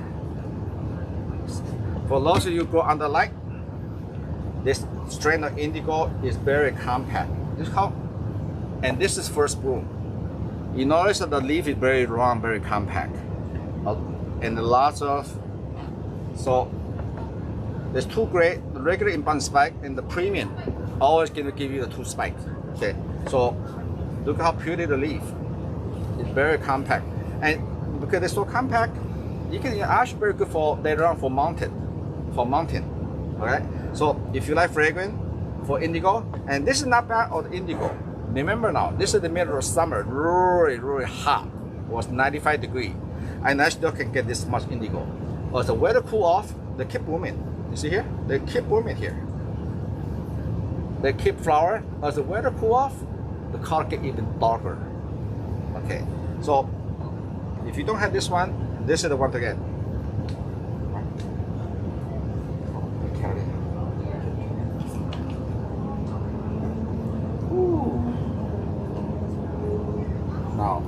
for those of you who go under light, this strain of indigo is very compact. And this is first bloom. You notice that the leaf is very long, very compact, and lots of. So there's two grades: the regular inbound spike and the premium. Always going to give you the two spikes. Okay, so look how pretty the leaf. It's very compact, and because it's so compact, you can actually very good for later on for mountain. Okay, so if you like fragrant for indigo, and this is not bad on indigo. Remember now, this is the middle of summer, really hot. It was 95 degrees, and I still can get this much indigo. As the weather cool off, they keep blooming. You see here? They keep blooming here. They keep flower. As the weather cool off, the color get even darker. Okay, so if you don't have this one, this is the one to get. Now,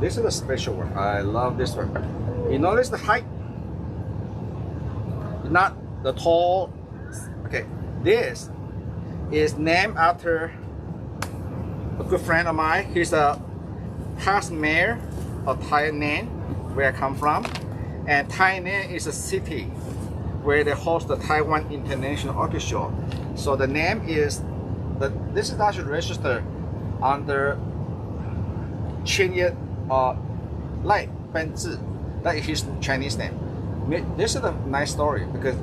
this is a special one. I love this one. You notice the height? Not the tall. Okay, this is named after a good friend of mine. He's a past mayor of Taiwan, where I come from. And Taiwan is a city where they host the Taiwan International Orchid Show. So the name is, this is actually registered under Chinese Lai Benzi. That is his Chinese name. This is a nice story because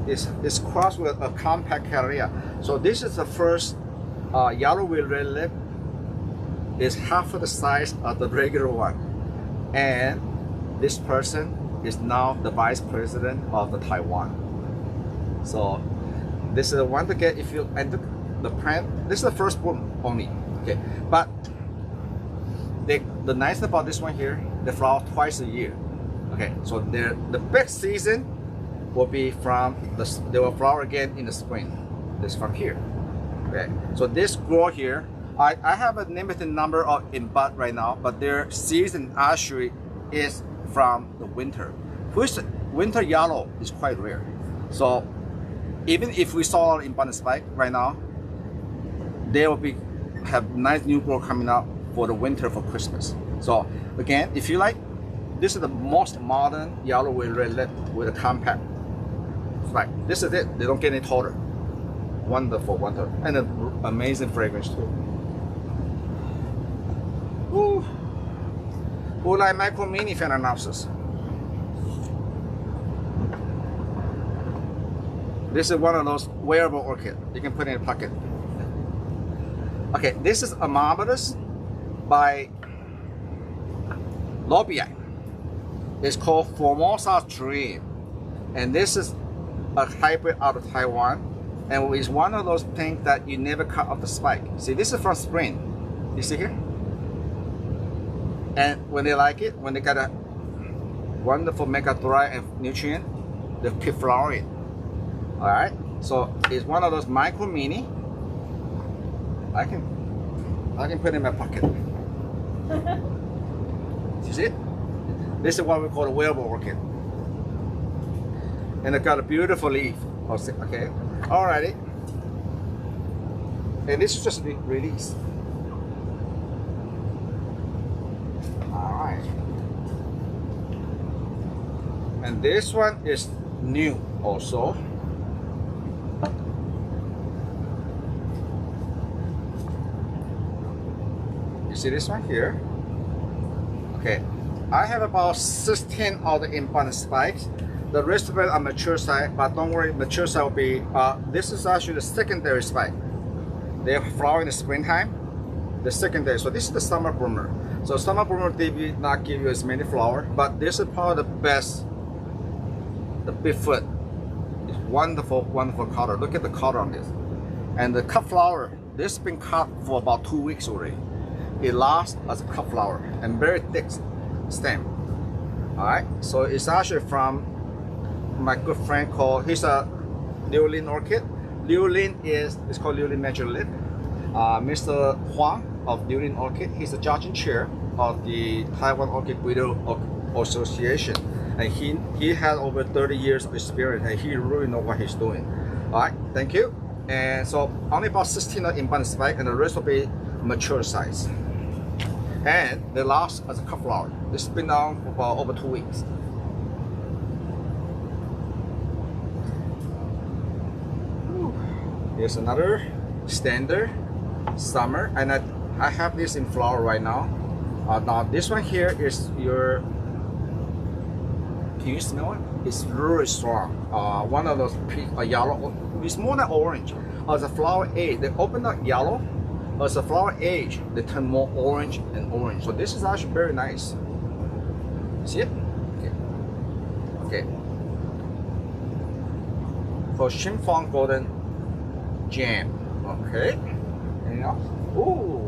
it's crossed with a compact Cattleya. So this is the first yellow with red lip. Is half of the size of the regular one, and this person is now the vice president of the Taiwan. So this is the one to get if you enter the plant. This is the first one only. Okay, but the nice thing about this one here, they flower twice a year. Okay, so the big season will be from they will flower again in the spring. This from here. Okay, so this grow here, I have a limited number of in bud right now, but their season actually is from the winter. Which winter yellow is quite rare. So even if we saw in bud spike right now, they will have nice new growth coming out for the winter for Christmas. So again, if you like, this is the most modern yellow with red lip with a compact spike. This is it. They don't get any taller. Wonderful, and an amazing fragrance too. Woo. Who like micro mini Phalaenopsis? This is one of those wearable orchid. You can put in a pocket. Okay, this is Amabilus by Laelia. It's called Formosa Dream, and this is a hybrid out of Taiwan, and it's one of those things that you never cut off the spike. See, this is from spring. You see here? And when they like it, when they got a wonderful mega dry and nutrient, they keep flowering. All right, so it's one of those micro mini. I can put in my pocket. You see it? This is what we call a wearable orchid, and it got a beautiful leaf. Okay, alrighty. And this is just the release. All right. And this one is new also. You see this one here? Okay. I have about 16 of the inbound spikes. The rest of it are mature side, but don't worry, mature side will be, this is actually the secondary spike. They flower in the springtime, the secondary. So this is the summer bloomer. So summer bloomer did not give you as many flowers, but this is probably the best. The big foot. It's wonderful, wonderful color. Look at the color on this. And the cut flower, this has been cut for about 2 weeks already. it lasts as a cut flower and very thick stem. All right, so it's actually from my good friend called, he's a Liulin orchid. Liulin is called Liulin Majorlit. Mr. Huang of Liulin Orchid, he's the judging chair of the Taiwan Orchid Breeder Association, and he has over 30 years of experience, and he really knows what he's doing. All right, thank you. And so only about 16 are in bud spike, and the rest will be mature size. And they last as a cut flower. This has been on for about over 2 weeks. Here's another standard summer, and I have this in flower right now. Now this one here is your, can you smell it? It's really strong. One of those yellow, it's more than orange. As the flower age, they open up yellow. As the flower age, they turn more orange and orange. So this is actually very nice. See it? Okay. Okay. For Xinfang Golden Jam. Okay. And now, ooh.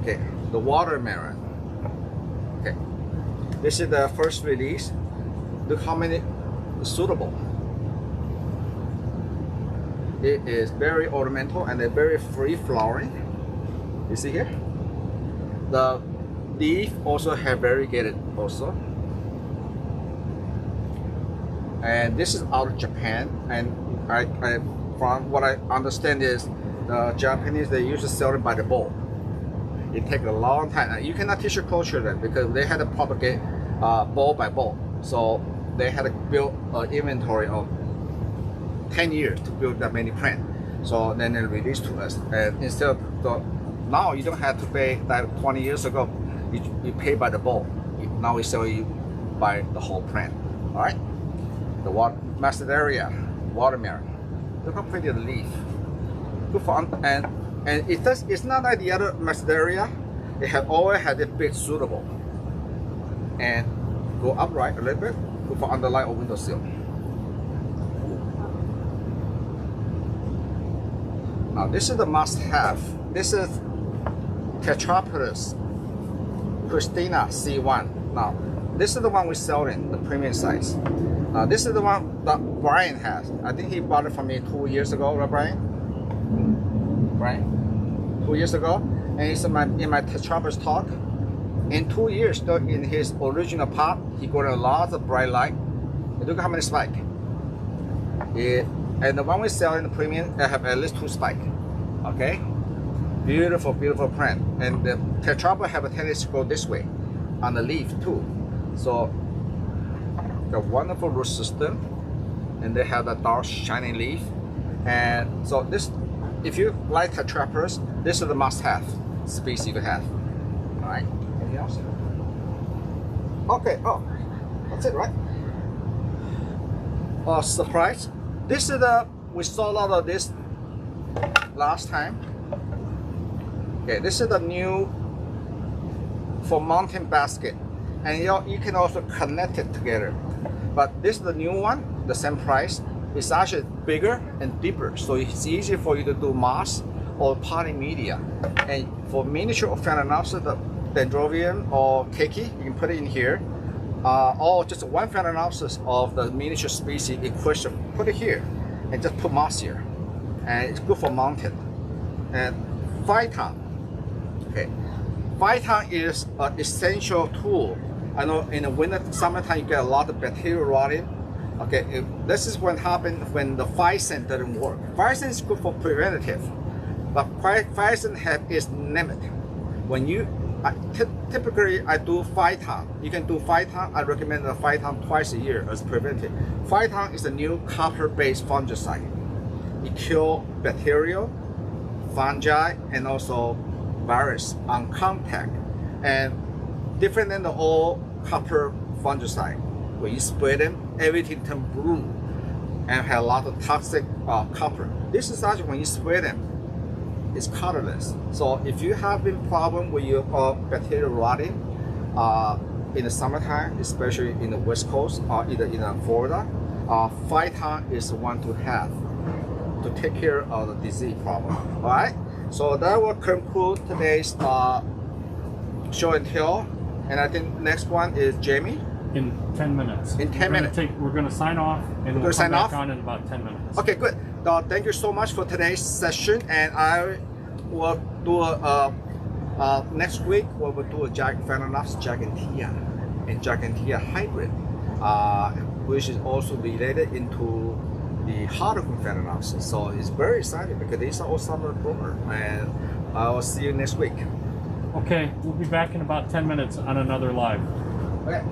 Okay. The watermelon. Okay. This is the first release. Look how many suitable. It is very ornamental and a very free flowering. You see here? The leaf also have variegated also. And this is out of Japan, and I from what I understand is the Japanese, they usually sell it by the bowl. It takes a long time. You cannot teach your culture then, because they had to propagate bowl by bowl. So they had to build an inventory of 10 years to build that many plants. So then they released to us. And instead of now you don't have to pay, like 20 years ago, you pay by the bowl. Now we sell you by the whole plant. All right? The Macedonia watermelon. Look how pretty the leaf. Good for, and it's not like the other Macedonia. It have always had a big suitable. And go upright a little bit. Good for underlight or windowsill. Now this is the must-have. This is Tetrapod Christina C1. Now this is the one we sell in the premium size. This is the one that Brian has. I think he bought it from me 2 years ago, right, Brian? Brian? 2 years ago, and it's in my Tetrapod talk. In 2 years, still in his original pot, he got a lot of bright light. And look how many spikes. And the one we sell in the premium, they have at least 2 spikes. Okay, beautiful, beautiful plant. And the Tetrapod have a tendency to go this way on the leaf too. So the wonderful root system, and they have the dark shining leaf. And so this, if you like Tetrapods, this is the must-have species to have. All right. Anything else? Okay. Oh, that's it, right? Surprise! This is the, we saw a lot of this last time. Okay, this is the new for mountain basket, and you can also connect it together. But this is the new one, the same price. It's actually bigger and deeper, so it's easier for you to do moss or potting media. And for miniature of Phalaenopsis, the Dendrobium or keiki, you can put it in here. Or just one Phalaenopsis of the miniature species equation, put it here, and just put moss here. And it's good for mountain. And Phyton. Okay, Phyton is an essential tool. I know in the winter, summertime, you get a lot of bacteria rotting. Okay, this is what happens when the Phyton doesn't work. Phyton is good for preventative, but Phyton have its limit. When you typically I do Phyton. You can do Phyton. I recommend the Phyton twice a year as preventive. Phyton is a new copper-based fungicide. It kills bacteria, fungi, and also virus on contact. And different than the old copper fungicide, when you spray them, everything turns blue and have a lot of toxic copper. This is actually when you spray them, it's colorless. So if you have been problem with your bacteria rotting in the summertime, especially in the West Coast or either in Florida, Phyton is the one to have to take care of the disease problem. All right, So that will conclude today's show and tell. And I think next one is Jamie. In 10 minutes. In 10 minutes. We're going to sign off, and we'll come back on in about 10 minutes. Okay, good. Thank you so much for today's session, and I will do next week. We will do a Phalaenopsis gigantea and gigantea hybrid, which is also related into the Harlequin Phalaenopsis. So it's very exciting because these are all summer bloomers, and I will see you next week. Okay, we'll be back in about 10 minutes on another live. Okay.